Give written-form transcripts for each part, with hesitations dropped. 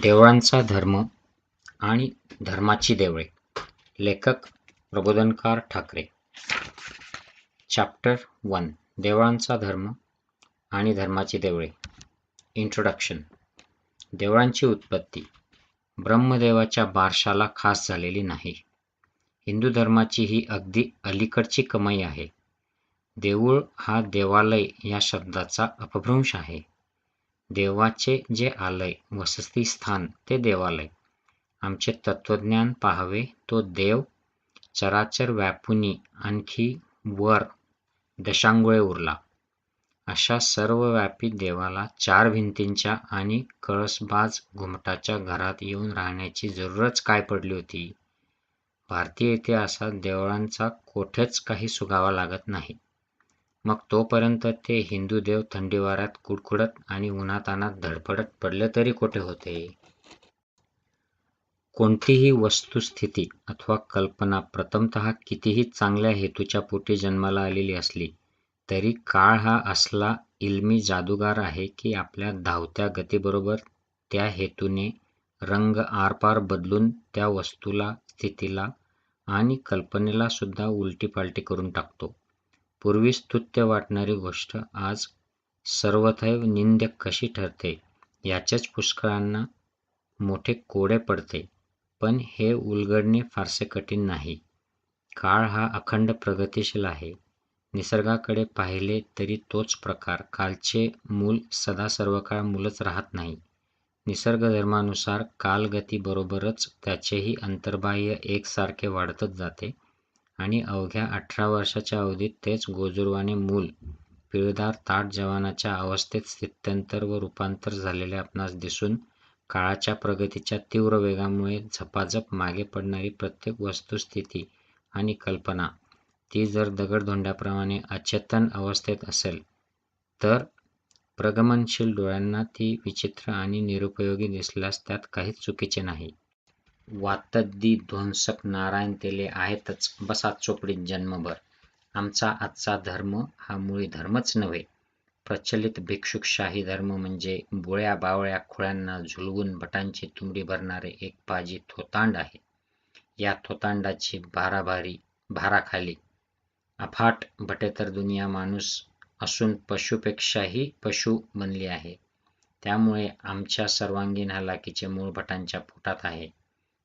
देवळांचा धर्म आणि धर्माची देवळे. लेखक प्रबोधनकार ठाकरे. चॅप्टर 1. देवळांचा धर्म आणि धर्माची देवळे. इंट्रोडक्शन. देवळांची उत्पत्ती ब्रह्मदेवाच्या बारशाला खास झालेली नाही. हिंदू धर्माची ही अगदी अलीकडची कमाई आहे. देऊळ हा देवालय या शब्दाचा अपभ्रंश आहे. देवाचे जे आलय, वसतिस्थान ते देवालय. आमचे तत्त्वज्ञान पाहावे तो देव चराचर व्यापुनी आणखी वर दशांगुळे उरला. अशा सर्वव्यापी देवाला चार भिंतींच्या आणि कळसबाज घुमटाच्या घरात येऊन राहण्याची जरूरच काय पडली होती? भारतीय इतिहासात देवळांचा कोठेच काही सुगावा लागत नाही. मग तोपर्यंत ते हिंदू देव थंडी वाऱ्यात कुडकुडत आणि उन्हातान्हात धडपडत पडले तरी कोठे होते? कोणतीही वस्तुस्थिती अथवा कल्पना प्रथमतः कितीही चांगल्या हेतूच्या पोटी जन्माला आलेली असली तरी काळ हा असला इल्मी जादूगार आहे की आपल्या धावत्या गतीबरोबर त्या हेतूने रंग आरपार बदलून त्या वस्तूला, स्थितीला आणि कल्पनेला सुद्धा उलटीपालटी करून टाकतो. पूर्वी स्तुत्य वाटणारी गोष्ट आज सर्वथैव निंद्य कशी ठरते याच्याच पुष्कळांना मोठे कोडे पडते. पण हे उलगडणे फारसे कठीण नाही. काळ हा अखंड प्रगतिशील आहे. निसर्गाकडे पाहिले तरी तोच प्रकार. कालचे मूल सदा सर्वकाळ मूलच राहत नाही. निसर्गधर्मानुसार कालगतीबरोबरच त्याचेही अंतर्बाह्य एकसारखे वाढतच जाते आणि अवघ्या 18 वर्षाच्या अवधीत तेच गोजूरवाणे मूल पिळदार ताठ जवानाच्या अवस्थेत स्थित्यंतर व रूपांतर झालेले आपणास दिसून काळाच्या प्रगतीच्या तीव्र वेगामुळे झपाझप मागे पडणारी प्रत्येक वस्तुस्थिती आणि कल्पना ती जर दगडधोंड्याप्रमाणे अचेतन अवस्थेत असेल तर प्रगमनशील डोळ्यांना ती विचित्र आणि निरुपयोगी दिसल्यास त्यात काहीच चुकीचे नाही. वातद्दी-ध्वंसक नारायण तेले आहेतच बसा चोपडीत जन्मभर. आमचा आजचा धर्म हा मुळी धर्मच नव्हे. प्रचलित भिक्षुकशाही धर्म म्हणजे बुळ्या बावळ्या खुळ्यांना झुलवून भटांची तुंबडी भरणारे एक पाजी थोतांड आहे. या थोतांडाची भाराखाली अफाट भटेतर दुनिया माणूस असून पशुपेक्षाही पशु बनली आहे. त्यामुळे आमच्या सर्वांगीण हलाखीचे मूळ भटांच्या पोटात आहे,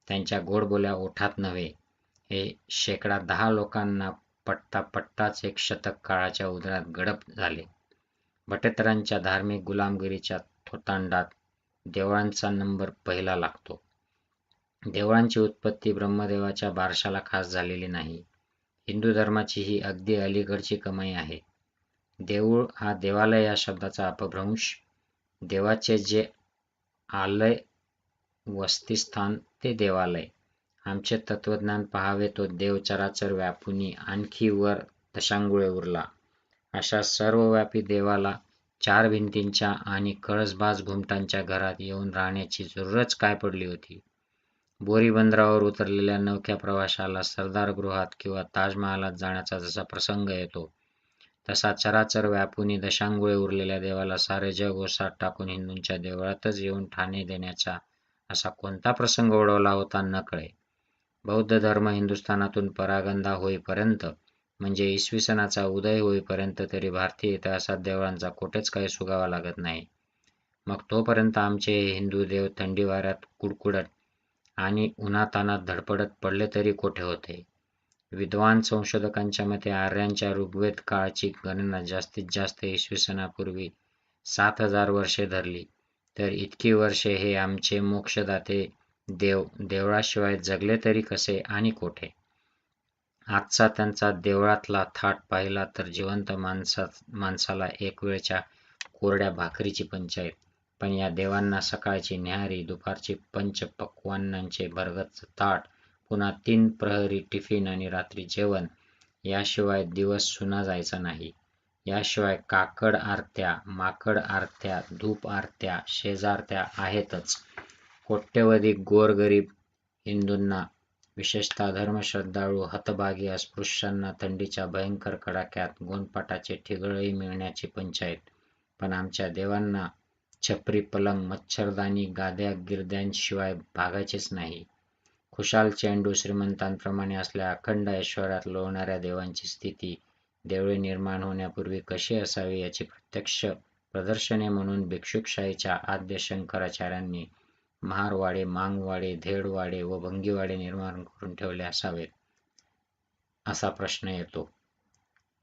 त्यांच्या गोडबोल्या ओठात नव्हे. हे शेकडा 10 लोकांना पटताच एक शतक काळाच्या उदरात गडप झाले. भटेतरांच्या धार्मिक गुलामगिरीच्या थोतांडात देवळांचा नंबर पहिला लागतो. देवळांची उत्पत्ती ब्रह्मदेवाच्या बारशाला खास झालेली नाही. हिंदू धर्माची ही अगदी अलीकडची कमाई आहे. देऊळ हा देवालय या शब्दाचा अपभ्रंश. देवाचे जे आलय, वसतिस्थान ते देवालय. आमचे तत्त्वज्ञान पाहावे तो देव चराचर व्यापुनी आणखी वर दशांगुळे उरला. अशा सर्वव्यापी देवाला चार भिंतींच्या आणि कळसबाज घुमटांच्या घरात येऊन राहण्याची जरूरच काय पडली होती? बोरी बंदरावर उतरलेल्या नवख्या प्रवाशाला सरदार गृहात किंवा ताजमहालात जाण्याचा जसा प्रसंग येतो तसा चराचर व्यापुनी दशांगुळे उरलेल्या देवाला सारे जग ओसात टाकून हिंदूंच्या देवळातच येऊन ठाणे देण्याचा असा कोणता प्रसंग ओढवला होता न कळे. बौद्ध धर्म हिंदुस्थानातून परागंदा होईपर्यंत म्हणजे इसवी सनाचा उदय होईपर्यंत तरी भारतीय इतिहासात देवळांचा कोठेच काही सुगावा लागत नाही. मग तोपर्यंत आमचे हे हिंदू देव थंडी वाऱ्यात कुडकुडत आणि उन्हातान्हात धडपडत पडले तरी कोठे होते? विद्वान संशोधकांच्या मते आर्यांच्या ऋग्वेद काळची गणना जास्तीत जास्त इसवी सनापूर्वी 7000 वर्षे धरली तर इतकी वर्षे हे आमचे मोक्षदाते देव देवळाशिवाय जगले तरी कसे आणि कोठे? आजचा त्यांचा देवळातला थाट पाहिला तर जिवंत माणसाला एक वेळच्या कोरड्या भाकरीची पंचायत, पण या देवांना सकाळची न्याहारी, दुपारची पंचपक्वान्नांचे भरगच्च ताट, पुन्हा 3 प्रहरी टिफिन आणि रात्री जेवण याशिवाय दिवस सुना जायचा नाही. याशिवाय काकड आरत्या, माकड आरत्या, धूप आरत्या, शेजारत्या आहेतच. कोट्यवधी गोरगरीब हिंदूंना, विशेषतः धर्मश्रद्धाळू हतभागी अस्पृश्यांना थंडीच्या भयंकर कडाक्यात गोणपाटाचे ठिगळही मिळण्याची पंचायत. पण आमच्या देवांना छपरी पलंग, मच्छरदाणी, गाद्या गिरद्यांशिवाय भागायचेच नाही. खुशाल चेंडू श्रीमंतांप्रमाणे असल्या अखंड ऐश्वर्यात लोळणाऱ्या देवांची स्थिती देवळे निर्माण होण्यापूर्वी कशी असावी याची प्रत्यक्ष प्रदर्शने म्हणून भिक्षुकशाहीच्या आद्य शंकराचार्यांनी महारवाडे, मांगवाडे, धेडवाडे व भंगीवाडे निर्माण करून ठेवले असावेत, असा प्रश्न येतो.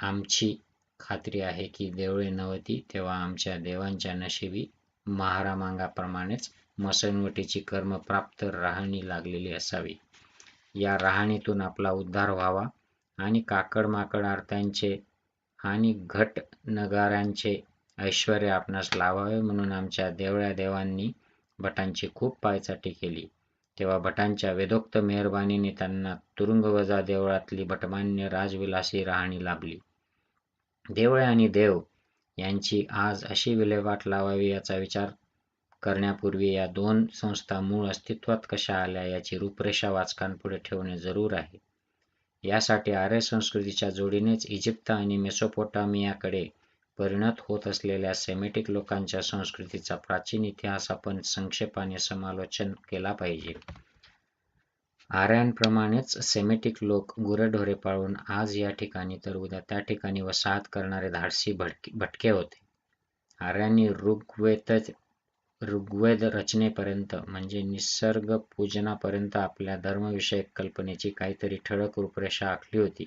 आमची खात्री आहे की देवळे नव्हती तेव्हा आमच्या देवांच्या नशिबी महारामांगाप्रमाणेच मसणवटीची कर्मप्राप्त राहणी लागलेली असावी. या राहणीतून आपला उद्धार व्हावा आणि काकड-माकड आरत्यांचे आणि घट नगाऱ्यांचे ऐश्वर्य आपणास लावावे म्हणून आमच्या देवळ्या देवांनी भटांची खूप पायचाटी केली. तेव्हा भटांच्या वेदोक्त मेहरबानीने त्यांना तुरुंगवजा देवळातली भटमान्य राजविलासी राहणी लाभली. देवळे आणि देव यांची आज अशी विल्हेवाट लावावी याचा विचार करण्यापूर्वी या दोन संस्था मूळ अस्तित्वात कशा आल्या याची रूपरेषा वाचकांपुढे ठेवणे जरूर आहे. यासाठी आर्य संस्कृतीच्या जोडीनेच इजिप्त आणि मेसोपोटामियाकडे परिणत होत असलेल्या सेमेटिक लोकांच्या संस्कृतीचा प्राचीन इतिहास आपण संक्षेपाने समालोचन केला पाहिजे. आर्यांप्रमाणेच सेमेटिक लोक गुरेढोरे पाळून आज या ठिकाणी तर उद्या त्या ठिकाणी वसाहत करणारे धाडसी भटके होते. आर्यांनी ऋग्वेद रचनेपर्यंत म्हणजे निसर्ग पूजनापर्यंत आपल्या धर्मविषयक कल्पनेची काहीतरी ठळक रूपरेषा आखली होती.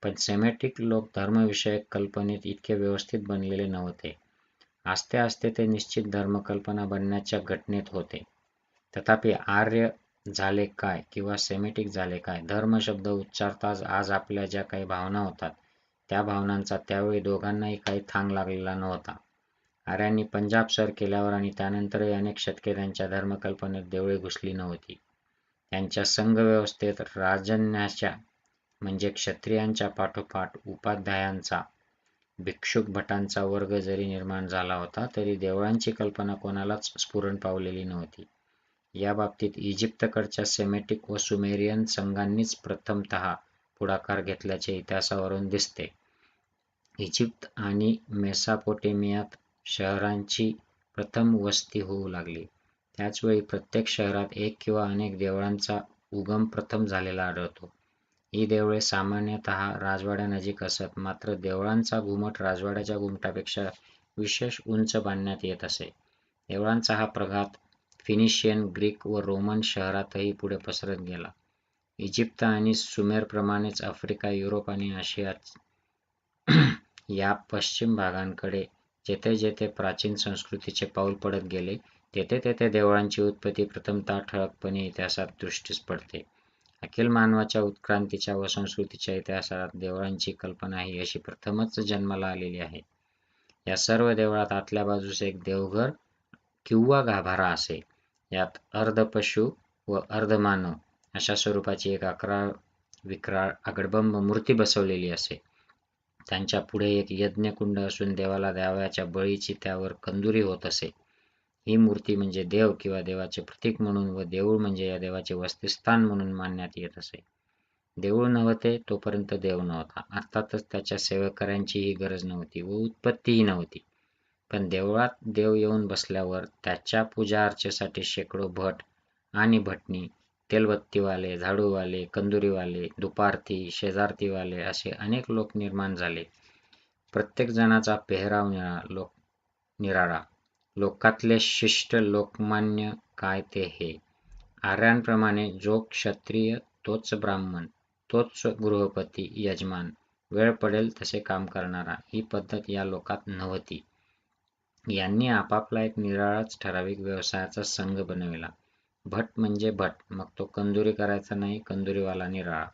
पण सेमेटिक लोक धर्मविषयक कल्पनेत इतके व्यवस्थित बनलेले नव्हते. आस्ते आस्ते ते निश्चित धर्मकल्पना बनण्याच्या घटनेत होते. तथापि आर्य झाले काय किंवा सेमेटिक झाले काय, धर्म शब्द उच्चारताच आज आपल्या ज्या काही भावना होतात त्या भावनांचा त्यावेळी दोघांनाही काही थांग लागलेला नव्हता. आर्यांनी पंजाब सर केल्यावर आणि त्यानंतरही अनेक शतके त्यांच्या धर्मकल्पनेत देवळे घुसली नव्हती. त्यांच्या संघव्यवस्थेत राजन्याच्या म्हणजे क्षत्रियांच्या पाठोपाठ उपाध्यायांचा, भिक्षुक भटांचा वर्ग जरी निर्माण झाला होता तरी देवळांची कल्पना कोणालाच स्फुरण पावलेली नव्हती. या बाबतीत इजिप्तकडच्या सेमेटिक व सुमेरियन संघांनीच प्रथमतः पुढाकार घेतल्याचे इतिहासावरून दिसते. इजिप्त आणि मेसोपोटेमियात शहरांची प्रथम वस्ती होऊ लागली. त्याचवेळी प्रत्येक शहरात एक किंवा अनेक देवळांचा उगम प्रथम झालेला आढळतो. ही देवळे सामान्यतः राजवाड्यानजीक असत, मात्र देवळांचा घुमट राजवाड्याच्या घुमटापेक्षा विशेष उंच बांधण्यात येत असे. देवळांचा हा प्रघात फिनिशियन, ग्रीक व रोमन शहरातही पुढे पसरत गेला. इजिप्त आणि सुमेरप्रमाणेच आफ्रिका, युरोप आणि आशिया या पश्चिम भागांकडे जेथे जेथे प्राचीन संस्कृतीचे पाऊल पडत गेले तेथे तेथे देवळांची उत्पत्ती प्रथमतः ठळकपणे इतिहासात दृष्टीस पडते. अखिल मानवाच्या उत्क्रांतीच्या व संस्कृतीच्या इतिहासात देवळांची कल्पना ही अशी प्रथमच जन्माला आलेली आहे. या सर्व देवळात आतल्या बाजूस एक देवघर किंवा गाभारा असे. यात अर्धपशु व अर्धमानव अशा स्वरूपाची एक विक्राळ आगडबंब मूर्ती बसवलेली असे. त्यांच्या पुढे एक यज्ञकुंड असून देवाला द्यावयाच्या बळीची त्यावर कंदुरी होत असे. ही मूर्ती म्हणजे देव किंवा देवाचे प्रतीक म्हणून व देऊळ म्हणजे या देवाचे वसतिस्थान म्हणून मानण्यात येत असे. देऊळ नव्हते तोपर्यंत देव नव्हता. अर्थातच त्याच्या सेवेकऱ्यांचीही गरज नव्हती व उत्पत्तीही नव्हती. पण देवळात देव येऊन बसल्यावर त्याच्या पूजा अर्चेसाठी शेकडो भट आणि भटणी, तेलबत्तीवाले, झाडूवाले, कंदुरीवाले, धुपारती, शेजारतीवाले असे अनेक लोक निर्माण झाले. प्रत्येक जणाचा पेहराव निराळा. लोकातले शिष्ट लोकमान्य काय ते हे. आर्यांप्रमाणे जो क्षत्रिय तोच ब्राह्मण, तोच गृहपती, यजमान, वेळ पडेल तसे काम करणारा, ही पद्धत या लोकात नव्हती. यांनी आपापला एक निराळाच ठराविक व्यवसायाचा संघ बनविला. भट म्हणजे भट, मग तो कंदुरी करायचा नाही, कंदुरीवाला निराळा.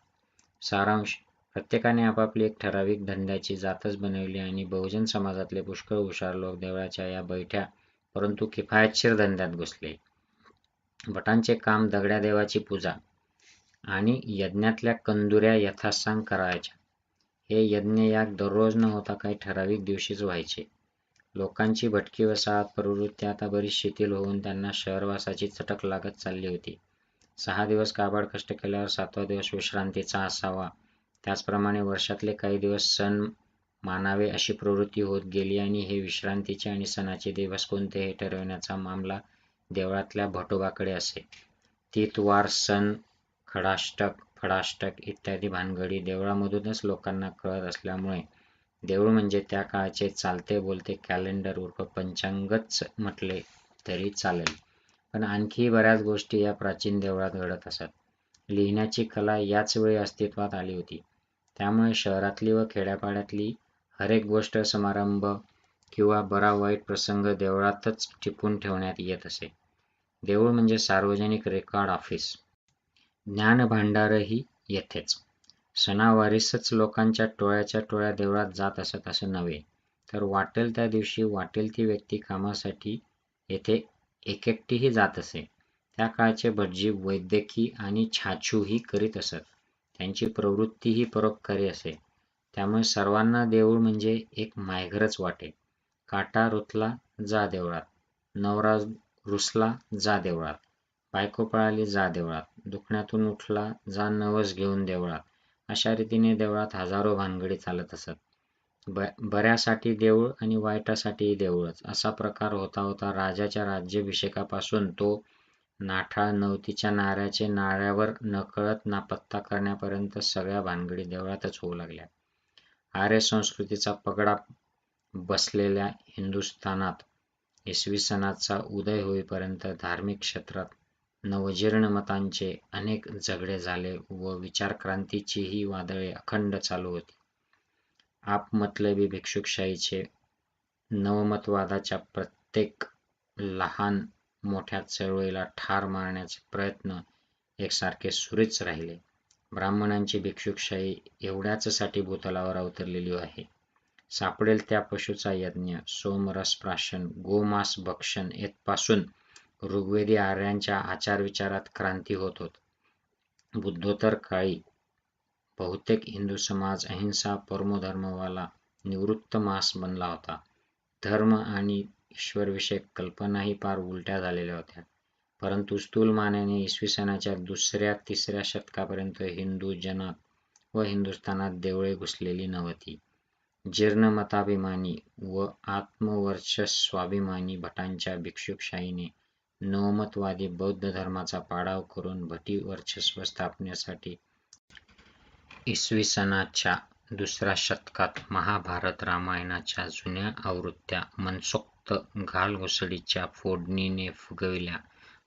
सारांश: प्रत्येकाने आपापली एक ठराविक धंद्याची जातच बनविली आणि बहुजन समाजातले पुष्कळ हुशार लोक देवळाच्या या बैठ्या परंतु किफायतशीर धंद्यात घुसले. भटांचे काम दगड्या देवाची पूजा आणि यज्ञातल्या कंदुऱ्या यथासांग करायच्या. हे यज्ञयाग दररोज न होता काही ठराविक दिवशीच व्हायचे. लोकांची भटकी वसाहत प्रवृत्ती आता बरीच शिथिल होऊन त्यांना शहरवासाची चटक लागत चालली होती. 6 दिवस काबाड कष्ट केल्यावर 7वा दिवस विश्रांतीचा असावा. त्याचप्रमाणे वर्षातले काही दिवस सण मानावे अशी प्रवृत्ती होत गेली आणि हे विश्रांतीचे आणि सणाचे दिवस कोणते हे ठरविण्याचा मामला देवळातल्या भटोबाकडे असे. तीतवार, सण, खडाष्टक, फडाष्टक इत्यादी भानगडी देवळामधूनच लोकांना कळत असल्यामुळे देऊळ म्हणजे त्या काळचे चालते बोलते कॅलेंडर उर्फ पंचांगच म्हटले तरी चालेल. पण आणखी बऱ्याच गोष्टी या प्राचीन देवळात घडत असत. लिहिण्याची कला याच वेळी अस्तित्वात आली होती. त्यामुळे शहरातली व खेड्यापाड्यातली हरेक गोष्ट, समारंभ किंवा बरा वाईट प्रसंग देवळातच टिपून ठेवण्यात येत असे. देऊळ म्हणजे सार्वजनिक रेकॉर्ड ऑफिस. ज्ञानभांडारही येथेच. सणावारीसच लोकांच्या टोळ्याच्या टोळ्या देवळात जात असत असं नव्हे, तर वाटेल त्या दिवशी वाटेल ती व्यक्ती कामासाठी येथे एकेकटीही जात असे. त्या काळचे भटजी वैद्यकी आणि छाछूही करीत असत. त्यांची प्रवृत्तीही परोपकारी असे. त्यामुळे सर्वांना देऊळ म्हणजे एक मायघरच वाटे. काटा रुतला जा देवळात, नवरा रुसला जा देवळात, बायको पळाली जा देवळात, दुखण्यातून उठला जा नवस घेऊन देवळात, अशा रीतीने देवळात हजारो भानगडी चालत असत. बऱ्यासाठी देऊळ आणि वाईटासाठीही देऊळच असा प्रकार होता होता राजाच्या राज्याभिषेकापासून तो नाठाळ नवतीच्या नाऱ्याचे नाऱ्यावर नकळत नापत्ता करण्यापर्यंत सगळ्या भानगडी देवळातच होऊ लागल्या. आर्य संस्कृतीचा पगडा बसलेल्या हिंदुस्थानात इसवी सनाचा उदय होईपर्यंत धार्मिक क्षेत्रात नवजीर्ण मतांचे अनेक झगडे झाले व विचारक्रांतीचीही वादळे अखंड चालू होती. आपमतलबी भिक्षुकशाहीचे नवमतवादाच्या प्रत्येक लहान मोठ्या चळवळीला ठार मारण्याचे प्रयत्न एकसारखे सुरूच राहिले. ब्राह्मणांची भिक्षुकशाही एवढ्याचसाठी भूतलावर अवतरलेली आहे. सापडेल त्या पशूचा यज्ञ, सोमरस प्राशन, गोमांस भक्षण येथपासून ऋग्वेदी आर्यांच्या आचारविचारात क्रांती होत होत. बुद्धोत्तर काळी बहुतेक हिंदू समाज अहिंसा परमोधर्मवाला निवृत्त मास बनला होता. धर्म आणि ईश्वरविषयक कल्पनाही फार उलट्या झालेल्या होत्या. परंतु स्थूल मानाने इसवी सनाच्या दुसऱ्या-तिसऱ्या शतकापर्यंत हिंदू जनात व हिंदुस्थानात देवळे घुसलेली नव्हती. जीर्ण मताभिमानी व आत्मवर्चस्वाभिमानी भटांच्या भिक्षुकशाहीने नवमतवादी बौद्ध धर्माचा पाडाव करून भटी वर्चस्व स्थापण्यासाठी इसवी सनाच्या दुसऱ्या शतकात महाभारत रामायणाच्या जुन्या आवृत्त्या मनसोक्त घालघुसडीच्या फोडणीने फुगविल्या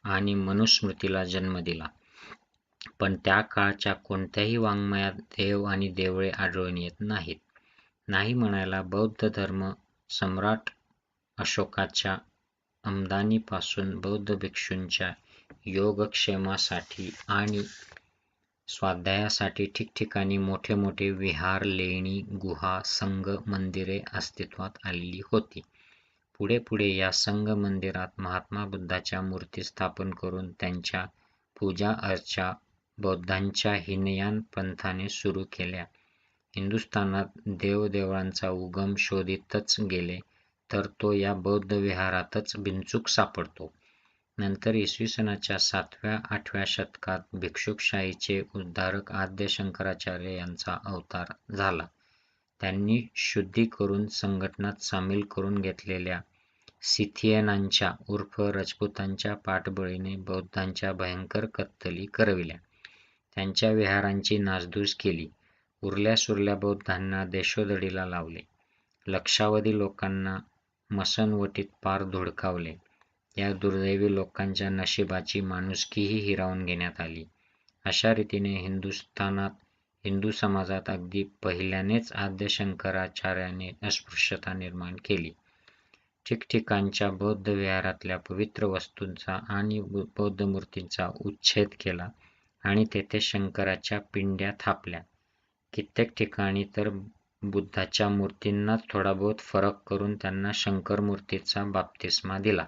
आणि मनुस्मृतीला जन्म दिला. पण त्या काळच्या कोणत्याही वाङ्मयात देव आणि देवळे आढळून येत नाहीत. नाही म्हणायला बौद्ध धर्म सम्राट अशोकाच्या आमदानीपासून बौद्ध भिक्षूंच्या योगक्षेमासाठी आणि स्वाध्यायासाठी ठिकठिकाणी मोठे मोठे विहार, लेणी, गुहा, संघ, मंदिरे अस्तित्वात आलेली होती. पुढे पुढे या संघ मंदिरात महात्मा बुद्धाच्या मूर्ती स्थापन करून त्यांच्या पूजा अर्चा बौद्धांच्या हीनयान पंथाने सुरू केल्या. हिंदुस्थानात देवदेवळांचा उगम शोधीतच गेले तर तो या बौद्ध विहारातच बिनचूक सापडतो. नंतर इसवी सनाच्या 7व्या-8व्या शतकात भिक्षुकशाहीचे उद्धारक आद्य शंकराचार्य यांचा अवतार झाला. त्यांनी शुद्धी करून संघटनात सामील करून घेतलेल्या सिथियनांच्या उर्फ राजपुतांच्या पाठबळीने बौद्धांच्या भयंकर कत्तली करविल्या. त्यांच्या विहारांची नासधूस केली. उरल्या-सुरल्या बौद्धांना देशोधडीला लावले. लक्षावधी लोकांना मसणवटीत पार धुडकावले. या दुर्दैवी लोकांच्या नशिबाची माणुसकीही हिरावून घेण्यात आली. अशा रीतीने हिंदुस्थानात हिंदू समाजात अगदी पहिल्यानेच आद्य शंकराचार्याने अस्पृश्यता निर्माण केली. ठिकठिकाणच्या बौद्ध विहारातल्या पवित्र वस्तूंचा आणि बौद्ध मूर्तींचा उच्छेद केला आणि तेथे शंकराच्या पिंड्या थापल्या. कित्येक ठिकाणी तर बुद्धाच्या मूर्तींनाच थोडाबहुत फरक करून त्यांना शंकर मूर्तीचा बाप्तिस्मा दिला.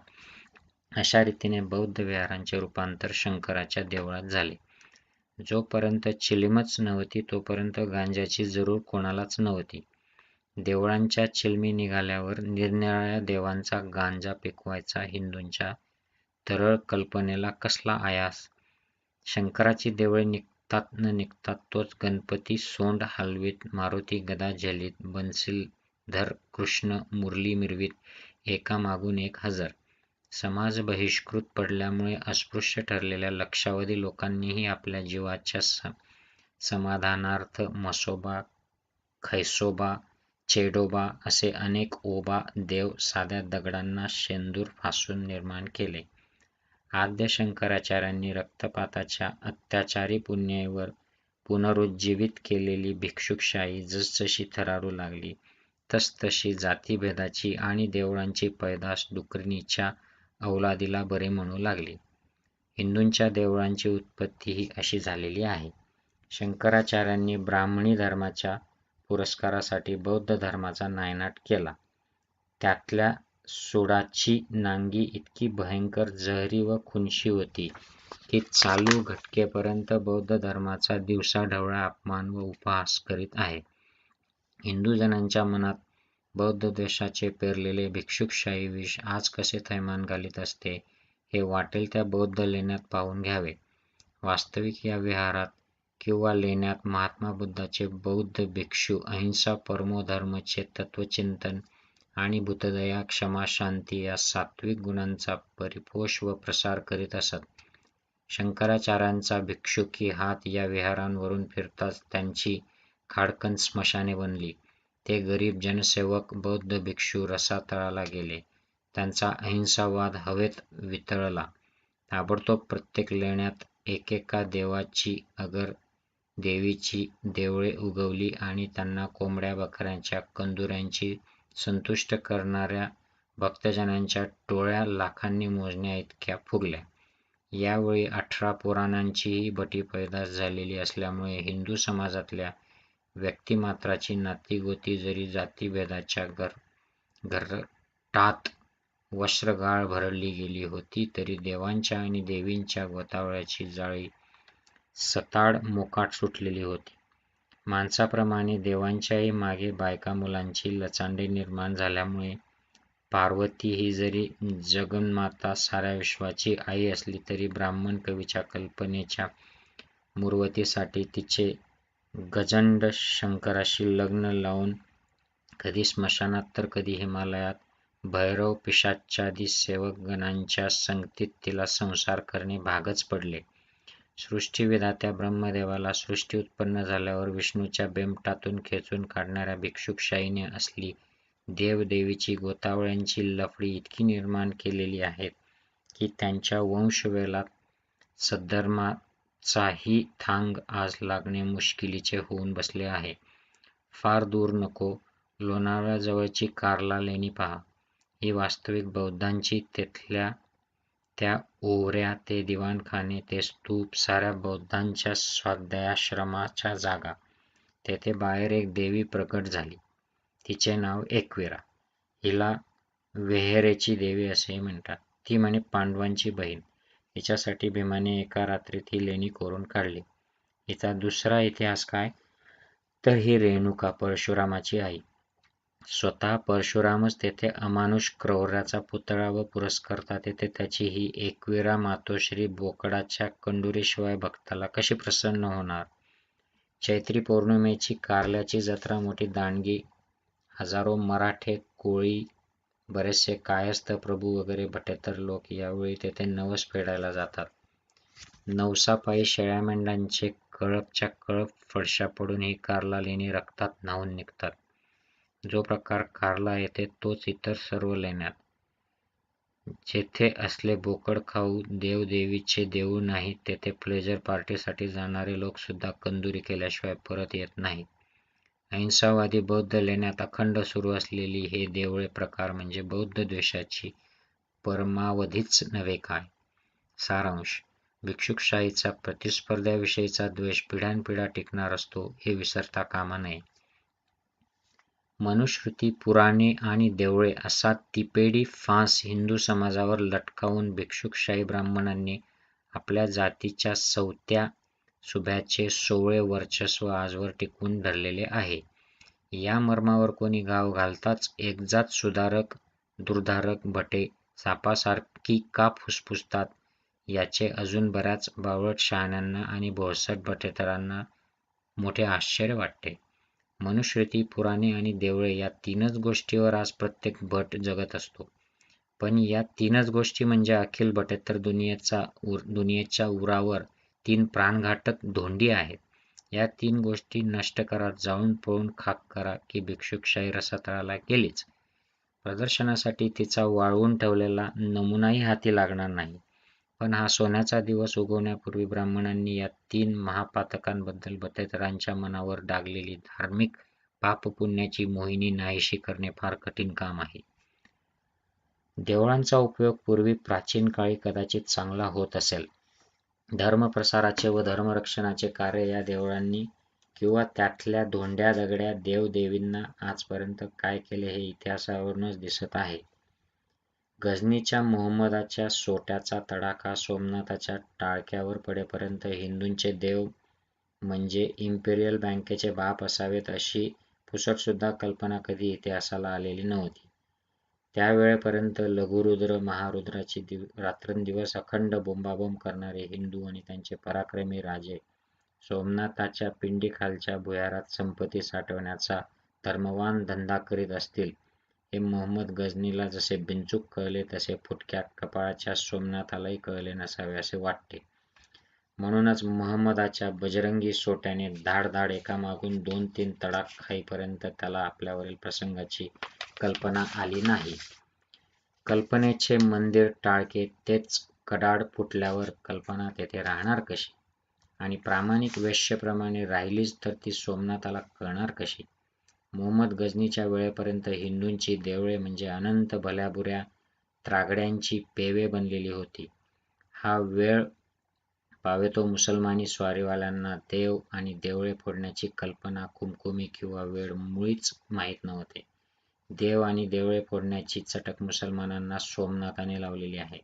अशा रीतीने बौद्ध विहारांचे रूपांतर शंकराच्या देवळात झाले. जोपर्यंत चिलीमच नव्हती तोपर्यंत गांजाची जरूर कोणालाच नव्हती. देवळांच्या चिलमी निघाल्यावर निरनिराळ्या देवांचा गांजा पिकवायचा हिंदूंच्या तरळ कल्पनेला कसला आयास? शंकराची देवळे निघतात न निघतात तोच गणपती सोंड हलवीत, मारुती गदा झेलीत, बनसील धर कृष्ण मुरली मिरवीत एकामागून एक हजर. समाज बहिष्कृत पडल्यामुळे अस्पृश्य ठरलेल्या लक्षावधी लोकांनीही आपल्या जीवाच्या समाधानार्थ म्हसोबा, खैसोबा, चेडोबा असे अनेक ओबा देव साध्या दगडांना शेंदूर फासून निर्माण केले. आद्य शंकराचार्यांनी रक्तपाताच्या अत्याचारी पुण्याईवर पुनरुज्जीवित केलेली भिक्षुकशाही जसजशी थरारू लागली, तसतशी जातीभेदाची आणि देवळांची पैदास डुकरणीच्या अवलादीला बरे म्हणू लागली. हिंदूंच्या देवळांची उत्पत्तीही अशी झालेली आहे. शंकराचार्यांनी ब्राह्मणी धर्माच्या पुरस्कारासाठी बौद्ध धर्माचा नायनाट केला. त्यातल्या सूडाची नांगी इतकी भयंकर, जहरी व खुनशी होती की चालू घटकेपर्यंत बौद्ध धर्माचा दिवसाढवळा अपमान व उपहास करीत आहे. हिंदूजनांच्या मनात बौद्ध द्वेषाचे पेरलेले भिक्षुकशाही विष आज कसे थैमान घालीत असते हे वाटेल त्या बौद्ध लेण्यात पाहून घ्यावे. वास्तविक या विहारात किंवा लेण्यात महात्मा बुद्धाचे बौद्ध भिक्षू अहिंसा परमो धर्मचे तत्वचिंतन आणि भूतदया क्षमा शांती या सात्विक गुणांचा परिपोष व प्रसार करीत असत. शंकराचार्यांचा भिक्षुकी हात या विहारांवरून फिरताच त्यांची खाडकन स्मशाने बनली. ते गरीब जनसेवक बौद्ध भिक्षू रसातळाला गेले. त्यांचा अहिंसावाद हवेत वितळला. ताबडतोब प्रत्येक लेण्यात एकेका देवाची अगर देवीची देवळे उगवली आणि त्यांना कोंबड्या बकऱ्यांच्या कंदुऱ्यांची संतुष्ट करणाऱ्या भक्तजनांच्या टोळ्या लाखांनी मोजण्या इतक्या फुगल्या. यावेळी 18 पुराणांचीही बटी पैदास झालेली असल्यामुळे हिंदू समाजातल्या व्यक्तिमात्राची नातीगोती जरी जातीभेदाच्या घरटात वस्त्रगाळ भरडली गेली होती, तरी देवांच्या आणि देवींच्या गोतावळ्याची जाळी सताड मोकाट सुटलेली होती. माणसाप्रमाणे देवांच्याही मागे बायका मुलांची लचांडे निर्माण झाल्यामुळे पार्वती ही जरी जगन्माता साऱ्या विश्वाची आई असली तरी ब्राह्मण कवीच्या कल्पनेच्या मूर्वतीसाठी तिचे गजंड शंकराशी लग्न लावून कधी स्मशानात तर कधी हिमालयात भैरव पिशाच्चादी सेवकगणांच्या संगतीत तिला संसार करणे भागच पडले. सृष्टिविधात्या ब्रह्मदेवाला सृष्टी उत्पन्न झाल्यावर विष्णूच्या बेंबटातून खेचून काढणाऱ्या भिक्षुकशाहीने असली देवदेवीची गोतावळ्यांची लफडी इतकी निर्माण केलेली आहेत की त्यांच्या वंशवेलात सद्धर्माचाही थांग आज लागणे मुश्किलीचे होऊन बसले आहे. फार दूर नको, लोणावळ्याजवळची कार्ला लेणी पहा. ही वास्तविक बौद्धांची. तेथल्या त्या ओवऱ्या, ते दिवाणखाने, ते स्तूप साऱ्या बौद्धांच्या स्वाध्यायाश्रमाच्या जागा. तेथे बाहेर एक देवी प्रकट झाली. तिचे नाव एकविरा. हिला वेहेरेची देवी असेही म्हणतात. ती म्हणे पांडवांची बहीण. हिच्यासाठी भीमाने एका रात्रीत ही लेणी कोरून काढली. हिचा दुसरा इतिहास काय, तर ही रेणुका परशुरामाची आई. स्वतः परशुरामच तेथे अमानुष क्रौर्याचा पुतळा व पुरस्कर्ता तेथे त्याची ही एकविरा मातोश्री बोकडाच्या कंडुरीशिवाय भक्ताला कशी प्रसन्न होणार. चैत्री पौर्णिमेची कारल्याची जत्रा मोठी दांडगी. हजारो मराठे, कोळी, बरेचसे कायस्थ प्रभू वगैरे भटेतर लोक यावेळी तेथे नवस फेडायला जातात. नवसापायी शेळ्या मेंढ्यांचे कळपच्या कळप फडशा पडून ही कार्ला लेणी रक्तात न्हाऊन निघतात. जो प्रकार कार्ला येथे तोच इतर सर्व लेण्यात. जेथे असले बोकड खाऊ देवदेवीचे देऊळ नाही, तेथे प्लेजर पार्टीसाठी जाणारे लोक सुद्धा कंदुरी केल्याशिवाय परत येत नाहीत. अहिंसावादी बौद्ध लेण्यात अखंड सुरू असलेली हे देवळे प्रकार म्हणजे बौद्ध द्वेषाची परमावधीच नव्हे काय. सारांश: भिक्षुकशाहीचा प्रतिस्पर्ध्याविषयीचा द्वेष पिढ्यानपिढ्या टिकणार असतो हे विसरता कामा नये. मनुस्मृती, पुराणे आणि देवळे असा तिपेटी फास हिंदू समाजावर लटकावून भिक्षुकशाही ब्राह्मणांनी आपल्या जातीच्या सवत्या सुभ्याचे सोवळे वर्चस्व आजवर टिकवून धरलेले आहे. या मर्मावर कोणी घाव घालताच एकजात सुधारक दुर्धारक भटे सापासारखी का फुसफुसतात याचे अजून बऱ्याच बावळट शहाण्यांना आणि भोळसट भटेतरांना मोठे आश्चर्य वाटते. मनुस्मृती, पुराणे आणि देवळे या तीनच गोष्टींवर आज प्रत्येक भट जगत असतो. पण या तीनच गोष्टी म्हणजे अखिल 72 दुनियेच्या उरावर 3 प्राणघातक धोंडी आहेत. या 3 गोष्टी नष्ट करा, जाळून पळून खाक करा की भिक्षुकशाही रसातळाला गेलीच. प्रदर्शनासाठी तिचा वाळवून ठेवलेला नमुनाही हाती लागणार नाही. पण हा सोन्याचा दिवस उगवण्यापूर्वी ब्राह्मणांनी या 3 महापातकांबद्दल बटेतरांच्या मनावर डागलेली धार्मिक पापपुण्याची मोहिनी नाहीशी करणे फार कठीण काम आहे. देवळांचा उपयोग पूर्वी प्राचीन काळी कदाचित चांगला होत असेल. धर्मप्रसाराचे व धर्मरक्षणाचे कार्य या देवळांनी किंवा त्यातल्या धोंड्या दगड्या देवदेवींना आजपर्यंत काय केले हे इतिहासावरूनच दिसत आहे. गझनीच्या मोहम्मदाच्या सोट्याचा तडाखा सोमनाथाच्या टाळक्यावर पडेपर्यंत हिंदूंचे देव म्हणजे इम्पेरियल बँकेचे बाप असावेत अशी पुसटसुद्धा कल्पना कधी इतिहासाला आलेली नव्हती. त्यावेळेपर्यंत लघुरुद्र महारुद्राची रात्रंदिवस अखंड बोंबाबोंब करणारे हिंदू आणि त्यांचे पराक्रमी राजे सोमनाथाच्या पिंडीखालच्या भुयारात संपत्ती साठवण्याचा धर्मवान धंदा करीत असतील हे मोहम्मद गझनीला जसे बिनचूक कळले तसे फुटक्या कपाळाच्या सोमनाथालाही कळले नसावे असे वाटते. म्हणूनच महम्मदाच्या बजरंगी सोट्याने धाड एकामागून 2-3 तडाख खाईपर्यंत त्याला आपल्यावरील प्रसंगाची कल्पना आली नाही. कल्पनेचे मंदिर टाळके तेच कडाड फुटल्यावर कल्पना तेथे राहणार कशी? आणि प्रामाणिक वेश्येप्रमाणे राहिलीच तर ती सोमनाथाला कळणार कशी? मोहम्मद गझनीच्या वेळेपर्यंत हिंदूंची देवळे म्हणजे अनंत भल्याबुऱ्या त्रागड्यांची पेवे बनलेली होती. हा वेळ पावेतो मुसलमानी स्वारीवाल्यांना देव आणि देवळे फोडण्याची कल्पना, कुमकुमी किंवा वेळ मुळीच माहीत नव्हते. देव आणि देवळे फोडण्याची चटक मुसलमानांना सोमनाथाने लावलेली आहे.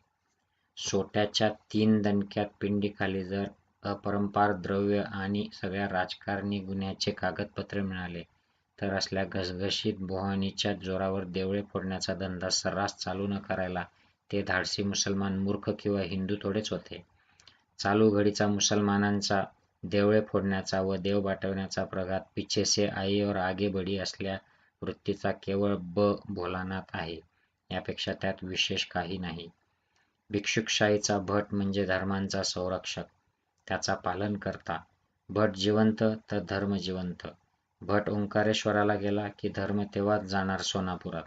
सोट्याच्या 3 दणक्यात पिंडीखाली जर अपरंपार द्रव्य आणि सगळ्या राजकारणी गुन्ह्याचे कागदपत्रे मिळाले तर असल्या घसघशीत बोहाणीच्या जोरावर देवळे फोडण्याचा धंदा सर्रास चालू न करायला ते धाडसी मुसलमान मूर्ख किंवा हिंदू थोडेच होते. चालू घडीचा मुसलमानांचा देवळे फोडण्याचा व देव बाटवण्याचा प्रघात पीछे से आई और आगे बढी असल्या वृत्तीचा केवळ भोलानाथ आहे. यापेक्षा त्यात विशेष काही नाही. भिक्षुकशाहीचा भट म्हणजे धर्मांचा संरक्षक, त्याचा पालनकर्ता. भट जिवंत तर धर्म जिवंत. भट ओंकारेश्वराला गेला की धर्म तेव्हाच जाणार सोनापुरात.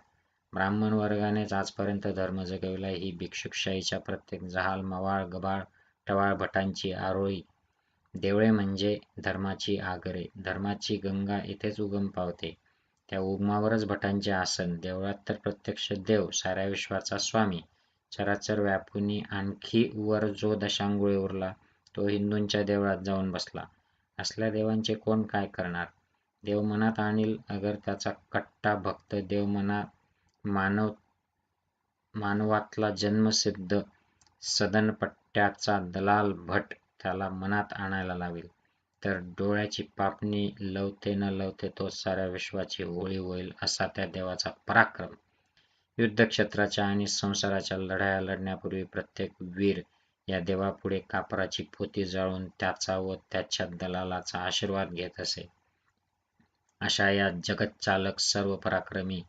ब्राह्मण वर्गानेच आजपर्यंत धर्म जगविला ही भिक्षुकशाहीच्या प्रत्येक जहाल मवाळ गबाळ टवाळ भटांची आरोळी. देवळे म्हणजे धर्माची आगरे. धर्माची गंगा इथेच उगम पावते. त्या उगमावरच भटांचे आसन. देवळात तर प्रत्यक्ष देव, साऱ्या विश्वाचा स्वामी, चराचर व्यापुनी आणखी वर जो दशांगुळे उरला तो हिंदूंच्या देवळात जाऊन बसला. असल्या देवांचे कोण काय करणार? देव मनात आणील अगर त्याचा कट्टा भक्त देव मानवातला जन्मसिद्ध सदनपट्ट्याचा दलाल भट त्याला मनात आणायला लावेल तर डोळ्याची पापणी लवते न लवते तोच साऱ्या विश्वाची होळी होईल असा त्या देवाचा पराक्रम. युद्धक्षेत्राच्या आणि संसाराच्या लढाया लढण्यापूर्वी प्रत्येक वीर या देवापुढे कापराची पोती जाळून त्याचा व त्याच्या दलालाचा आशीर्वाद घेत असे. अशा या जगतचालक सर्व पराक्रमी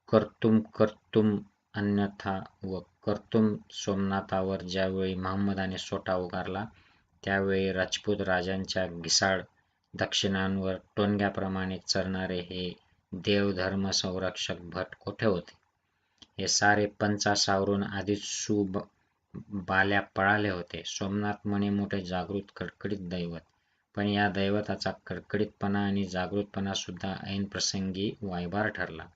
कर्तुम अन्यथा व कर्तुम सोमनाथावर ज्यावेळी महम्मदाने सोटा उगारला त्यावेळी राजपूत राजांच्या घिसाळ दक्षिणांवर टोणग्याप्रमाणे चरणारे हे देवधर्म संरक्षक भट कोठे होते? हे सारे पंचा सावरून आधीच बाल्या पळाले होते. सोमनाथ म्हणे मोठे जागृत कडकडीत दैवत, पण या दैवताचा कडकडीतपणा आणि जागृतपणा सुद्धा ऐन प्रसंगी वायभार ठरला.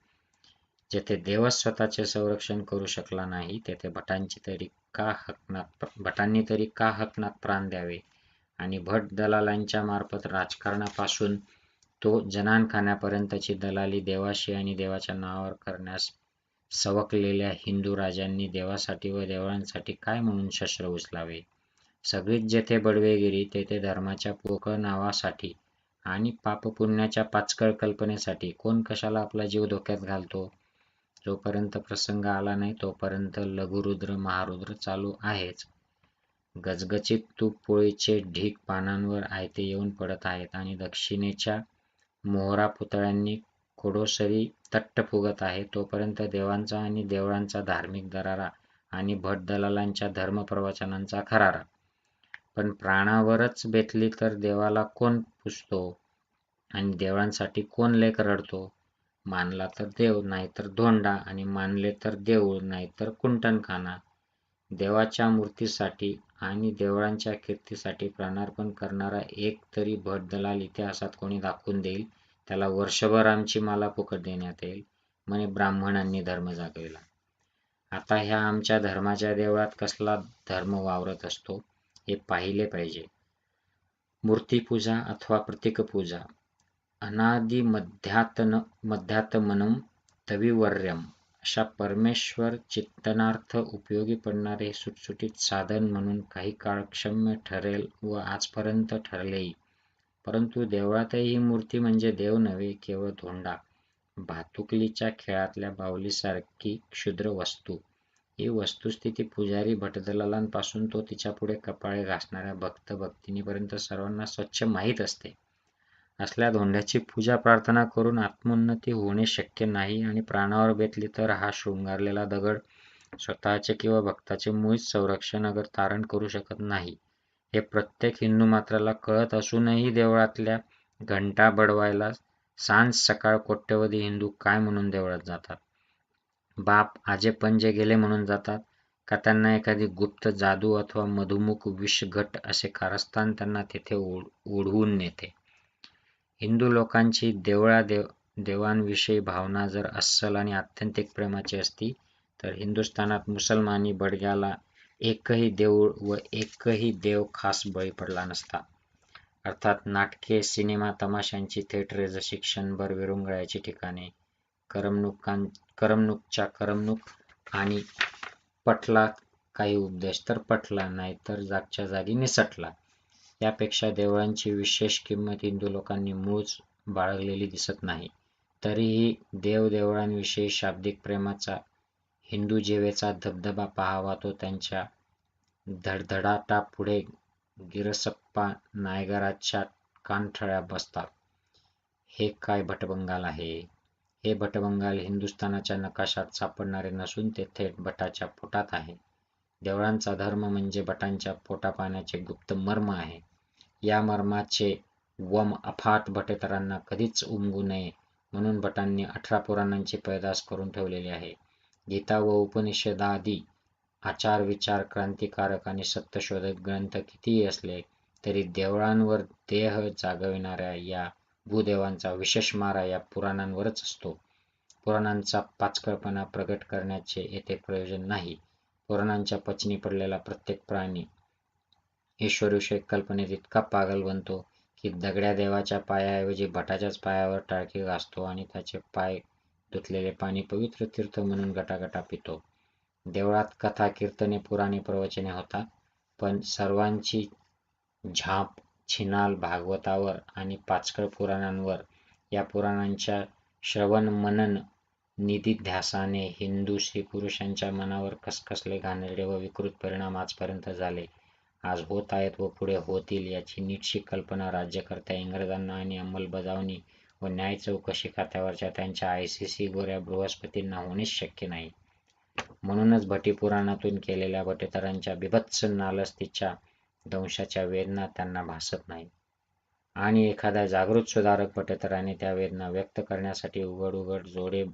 जेथे देवच स्वतःचे संरक्षण करू शकला नाही तेथे भटांनी तरी का हकनात प्राण द्यावे आणि भट दलालांच्या मार्फत राजकारणापासून तो जनानखान्यापर्यंतची दलाली देवाशी आणि देवाच्या नावावर करण्यास सवकलेल्या हिंदू राजांनी देवासाठी व देवळांसाठी काय म्हणून शस्त्र उचलावे? सगळीच जेथे बडवेगिरी तेथे धर्माच्या पोकळ नावासाठी आणि पापपुण्याच्या पाचकळ कल्पनेसाठी कोण कशाला आपला जीव धोक्यात घालतो? जोपर्यंत प्रसंग आला नाही तोपर्यंत लघुरुद्र महारुद्र चालू आहेच. गचगचीत तूप पोळीचे ढीग पानांवर आयते येऊन पडत आहेत आणि दक्षिणेच्या मोहरा पुतळ्यांनी कोडोसरी तट्ट फुगत आहे, तोपर्यंत देवांचा आणि देवळांचा धार्मिक दरारा आणि भट दलालांच्या धर्मप्रवचनांचा खरारा. पण प्राणावरच बेतली तर देवाला कोण पुजतो आणि देवळांसाठी कोण लेक रडतो? मानला तर देव, नाहीतर धोंडा, आणि मानले तर देऊळ, नाहीतर कुंटणखाना. देवाच्या मूर्तीसाठी आणि देवळांच्या कीर्तीसाठी प्राणार्पण करणारा एक तरी भट दलाल इतिहासात कोणी दाखवून देईल, त्याला वर्षभर आमची माला फुकट देण्यात येईल, म्हणे ब्राह्मणांनी धर्म जागविला. आता ह्या आमच्या धर्माच्या देवळात कसला धर्म वावरत असतो हे पाहिले पाहिजे. मूर्तिपूजा अथवा प्रतीकपूजा. अनादि मध्यात्मनम तविवर्यम अशा परमेश्वर चिंतनार्थ उपयोगी पडणारे हे सुटसुटीत साधन म्हणून काही काळ क्षम्य ठरेल व आजपर्यंत ठरलेही. परंतु देवळातही ही मूर्ती म्हणजे देव नव्हे, केवळ धोंडा, भातुकलीच्या खेळातल्या बाहुलीसारखी क्षुद्र वस्तू. ही वस्तुस्थिती पुजारी भटदलालांपासून तो तिच्यापुढे कपाळे घासणाऱ्या भक्त भक्तिनीपर्यंत सर्वांना स्वच्छ माहीत असते. असल्या धोंड्याची पूजा प्रार्थना करून आत्मोन्नती होणे शक्य नाही, आणि प्राणावर बेतली तर हा शृंगारलेला दगड स्वतःचे किंवा भक्ताचे मुळीच संरक्षण अगर तारण करू शकत नाही, हे प्रत्येक हिंदू मात्राला कळत असूनही देवळातल्या घंटा बडवायला सांज सकाळ कोट्यवधी हिंदू काय म्हणून देवळात जातात? बाप आजे पंजे गेले म्हणून जातात, का त्यांना एखादी गुप्त जादू अथवा मधुमुख विषघट असे कारस्थान त्यांना तेथे ओढवून नेते? हिंदू लोकांची देवांविषयी भावना जर अस्सल आणि आत्यंतिक प्रेमाची असती, तर हिंदुस्थानात मुसलमानी बडग्याला एकही देऊळ व एकही देव खास बळी पडला नसता. अर्थात नाटके, सिनेमा, तमाशांची थिएटरे जशी क्षणभर विरंगुळ्याची ठिकाणे, करमणूकच्या करमणूक, आणि पटला काही उपदेश तर पटला, नाही तर जागच्या जागी निसटला. यापेक्षा देवळांची विशेष किंमत हिंदू लोकांनी मूळच बाळगलेली दिसत नाही. तरीही देवदेवळांविषयी शाब्दिक प्रेमाचा हिंदू जिवेचा धबधबा पाहावा तो त्यांच्या धडधडाटापुढे गिरसप्पा नायगराच्या कानठळ्या बसतात. हे काय भटबंगाल आहे? हे भटबंगाल हिंदुस्थानाच्या नकाशात सापडणारे नसून ते थेट भटाच्या पोटात आहे. देवळांचा धर्म म्हणजे भटांच्या पोटापाण्याचे गुप्त मर्म आहे. या मर्माचे वम अफाट भटेतरांना कधीच उमगू नये म्हणून भटांनी 18 पुराणांची पैदास करून ठेवलेली आहे. गीता व उपनिषदादी आचार-विचार, क्रांतिकारक आणि सत्यशोधक ग्रंथ कितीही असले तरी देवळांवर देह जागविणाऱ्या या भूदेवांचा विशेष मारा या पुराणांवरच असतो. पुराणांचा पाचकळपणा प्रगट करण्याचे येथे प्रयोजन नाही. पुराणांच्या पचनी पडलेला प्रत्येक प्राणी ईश्वरविषयक कल्पनेत इतका पागल बनतो की दगड्या देवाच्या पायाऐवजी भटाच्याच पायावर टाळकी घासतो आणि त्याचे पाय धुतलेले पाणी पवित्र तीर्थ म्हणून गटागटा पितो. देवळात कथा, कीर्तने, पुराणे, प्रवचने होतात, पण सर्वांची झाप छिनाल भागवतावर आणि पाचकळ पुराणांवर. या पुराणांच्या श्रवण मनन निधिध्यासाने हिंदू स्त्रीपुरुषांच्या मनावर कसकसले घाणेरडे व विकृत परिणाम आजपर्यंत झाले, आज होत आहेत व पुढे होतील याची नीटशी कल्पना राज्यकर्त्या इंग्रजांना आणि अंमलबजावणी व न्याय चौकशी खात्यावरच्या त्यांच्या ICC गोऱ्या बृहस्पतींना होणेच शक्य नाही. म्हणूनच भटीपुराणातून केलेल्या भटेतरांच्या बीभत्स नालस्तीच्या दंशाच्या वेदना त्यांना भासत नाहीत. आणि एखाद्या जागृत सुधारक भटेतराने त्या वेदना व्यक्त करण्यासाठी उघड उघड जोडे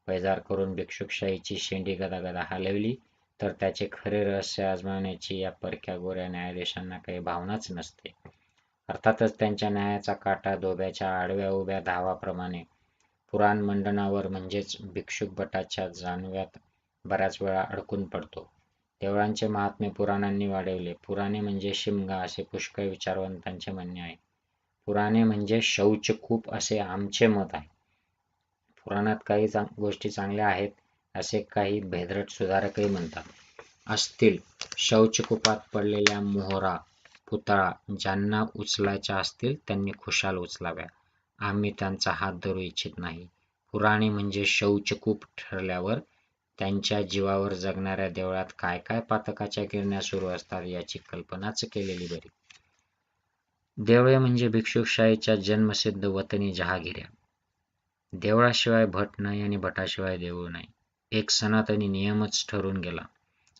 पैजार करून भिक्षुकशाहीची शेंडी गदागदा हलवली तर त्याचे खरे रहस्य आजमावण्याची या परक्या गोऱ्या न्यायाधीशांना काही भावनाच नसते. अर्थातच त्यांच्या न्यायाचा काटा धोब्याच्या आडव्या उभ्या धावाप्रमाणे पुराण मंडनावर म्हणजेच भिक्षुक भटाच्या जानव्यात बऱ्याच वेळा अडकून पडतो. देवळांचे महात्म्य पुराणांनी वाढवले. पुराणे म्हणजे शिमगा असे पुष्कळ विचारवंतांचे म्हणणे आहे. पुराणे म्हणजे शौचकूप असे आमचे मत आहे. पुराणात काही गोष्टी चांगल्या आहेत असे काही भेदरट सुधारकही म्हणतात. असतील. शौचकूपात पडलेल्या मोहरा, पुतळा ज्यांना उचलायच्या असतील त्यांनी खुशाल उचलाव्या. आम्ही त्यांचा हात धरू इच्छित नाही. पुराणे म्हणजे शौचकूप ठरल्यावर त्यांच्या जीवावर जगणाऱ्या देवळात काय काय पातकाच्या गिरण्या सुरू असतात याची कल्पनाच केलेली बरी. देवळे म्हणजे भिक्षुकशाहीच्या जन्मसिद्ध वतनी जहागिऱ्या. देवळाशिवाय भट नाही आणि भटाशिवाय देऊळ नाही. एक सनातनी नियमच ठरून गेला.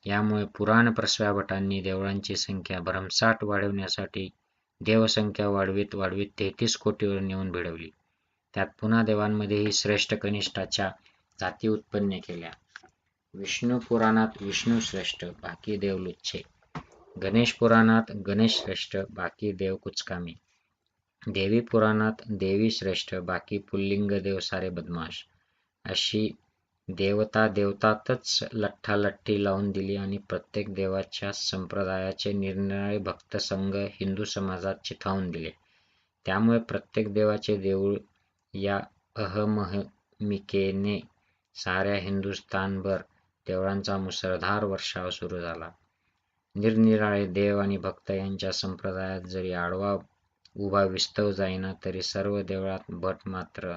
यामुळे पुराणप्रसव्या भटांनी देवळांची संख्या भरमसाठ वाढविण्यासाठी देवसंख्या वाढवीत वाढवीत 33 कोटीवर नेऊन भिडवली. त्यात पुन्हा देवांमध्येही श्रेष्ठ कनिष्ठाच्या जाती उत्पन्न केल्या. विष्णू पुराणात विष्णू श्रेष्ठ, बाकी देव लुच्चे. गणेश पुराणात गणेश श्रेष्ठ, बाकी देव कुचकामी. देवी पुराणात देवी श्रेष्ठ, बाकी पुल्लिंग देव सारे बदमाश. अशी देवता देवतातच लठ्ठालठ्ठी लावून दिली आणि प्रत्येक देवाच्या संप्रदायाचे निरनिराळे भक्तसंघ हिंदू समाजात चिथावून दिले. त्यामुळे प्रत्येक देवाचे देऊळ या अहमहिकेने साऱ्या हिंदुस्थानभर देवळांचा मुसळधार वर्षाव सुरू झाला. निरनिराळे देव आणि भक्त यांच्या संप्रदायात जरी आडवा उभा विस्तव जाईना तरी सर्व देवळात भट मात्र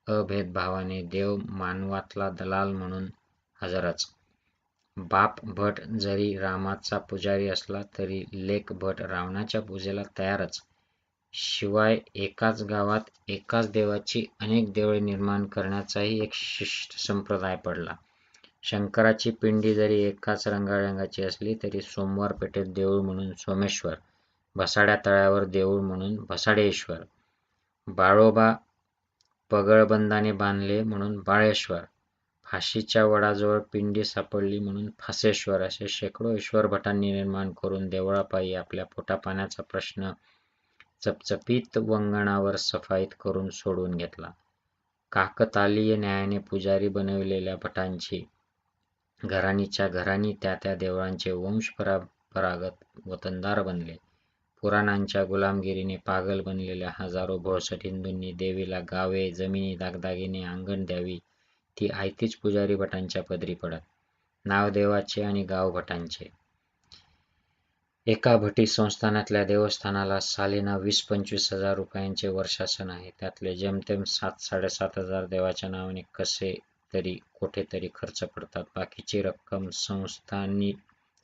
अभेदभावाने देव मानवातला दलाल म्हणून हजरच. बाप भट जरी रामाचा पुजारी असला तरी लेक भट रावणाच्या पूजेला तयारच. शिवाय एकाच गावात एकाच देवाची अनेक देवळे निर्माण करण्याचाही एक शिष्ट संप्रदाय पडला. शंकराची पिंडी जरी एकाच रंगारंगाची असली तरी सोमवार पेठेत देऊळ म्हणून सोमेश्वर, भसाड्या तळ्यावर देऊळ म्हणून भसाडेश्वर, बाळोबा पगडबंदाने बांधले म्हणून बाळेश्वर, फाशीच्या वडाजवळ पिंडी सापडली म्हणून फासेश्वर असे शेकडो ईश्वर भटांनी निर्माण करून देवळापायी आपल्या पोटापाण्याचा प्रश्न चपचपीत वंगणावर सफाईत करून सोडवून घेतला. काकतालीय न्यायाने पुजारी बनविलेल्या भटांची घराणीच्या घराणी त्या त्या देवळांचे वंशपरंपरागत वतनदार बनले. पुराणांच्या गुलामगिरीने पागल बनलेल्या हजारो भोळसट हिंदूंनी देवीला गावे, जमिनी, दागदागिने, अंगण द्यावी ती आयतीच पुजारी भटांच्या पदरी पडत. नाव देवाचे आणि गाव भटांचे. एका भटी संस्थानातल्या देवस्थानाला सालिना 20-25 हजार रुपयांचे वर्षासन आहे. त्यातले जेमतेम 7-7.5 हजार देवाच्या नावाने कसे तरी कोठेतरी खर्च पडतात. बाकीची रक्कम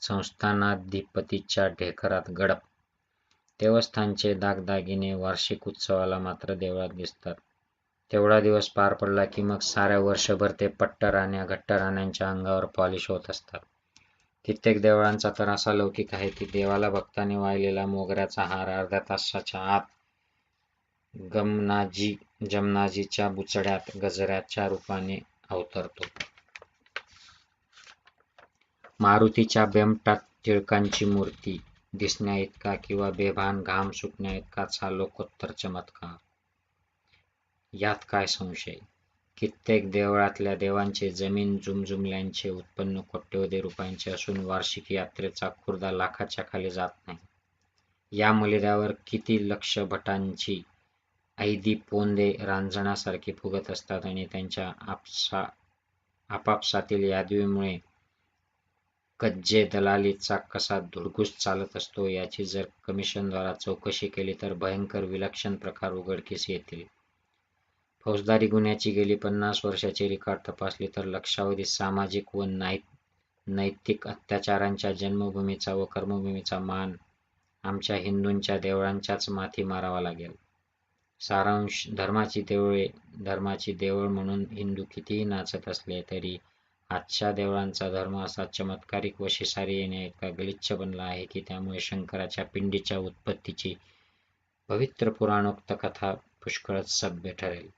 संस्थानाधिपतीच्या ढेकरात गडप. देवस्थानचे दागदागिने वार्षिक उत्सवाला मात्र देवळात दिसतात. तेवढा दिवस पार पडला की मग साऱ्या वर्षभर ते पट्टराण्या घट्टराण्यांच्या अंगावर पॉलिश होत असतात. कित्येक देवळांचा तर असा लौकिक आहे की देवाला भक्ताने वाहिलेला मोगऱ्याचा हार अर्ध्या तासाच्या आत जमनाजीच्या बुचड्यात गजऱ्याच्या रूपाने अवतरतो. मारुतीच्या बेमटात टिळकांची मूर्ती दिसण्याइतका किंवा बेभान घाम सुटण्याइतकाच हा लोकोत्तर चमत्कार. यात काय संशय. कित्येक देवळातल्या देवांचे जमीन जुमजुमल्यांचे उत्पन्न कोट्यवधी रुपयांचे असून वार्षिक यात्रेचा खुर्दा लाखाच्या खाली जात नाही. या मलिद्यावर किती लक्ष भटांची ऐदी पोंदे रांजणासारखी फुगत असतात आणि त्यांच्या आपापसातील यादवीमुळे कज्जे दलालीचा कसा धुडगूस चालत असतो याची जर कमिशनद्वारा चौकशी केली तर भयंकर विलक्षण प्रकार उघडकीस येतील. फौजदारी गुन्ह्याची गेली 50 वर्षाची रेकॉर्ड तपासली तर लक्षावधी सामाजिक व नैतिक अत्याचारांच्या जन्मभूमीचा व कर्मभूमीचा मान आमच्या हिंदूंच्या देवळांच्याच माथी मारावा लागेल. सारांश. धर्माची देवळ म्हणून हिंदू कितीही नाचत असले तरी आजच्या देवळांचा धर्म असा चमत्कारिक व शिसारी येण्याइतका गलिच्छ बनला आहे की त्यामुळे शंकराच्या पिंडीच्या उत्पत्तीची पवित्र पुराणोक्त कथा पुष्कळच सभ्य ठरेल.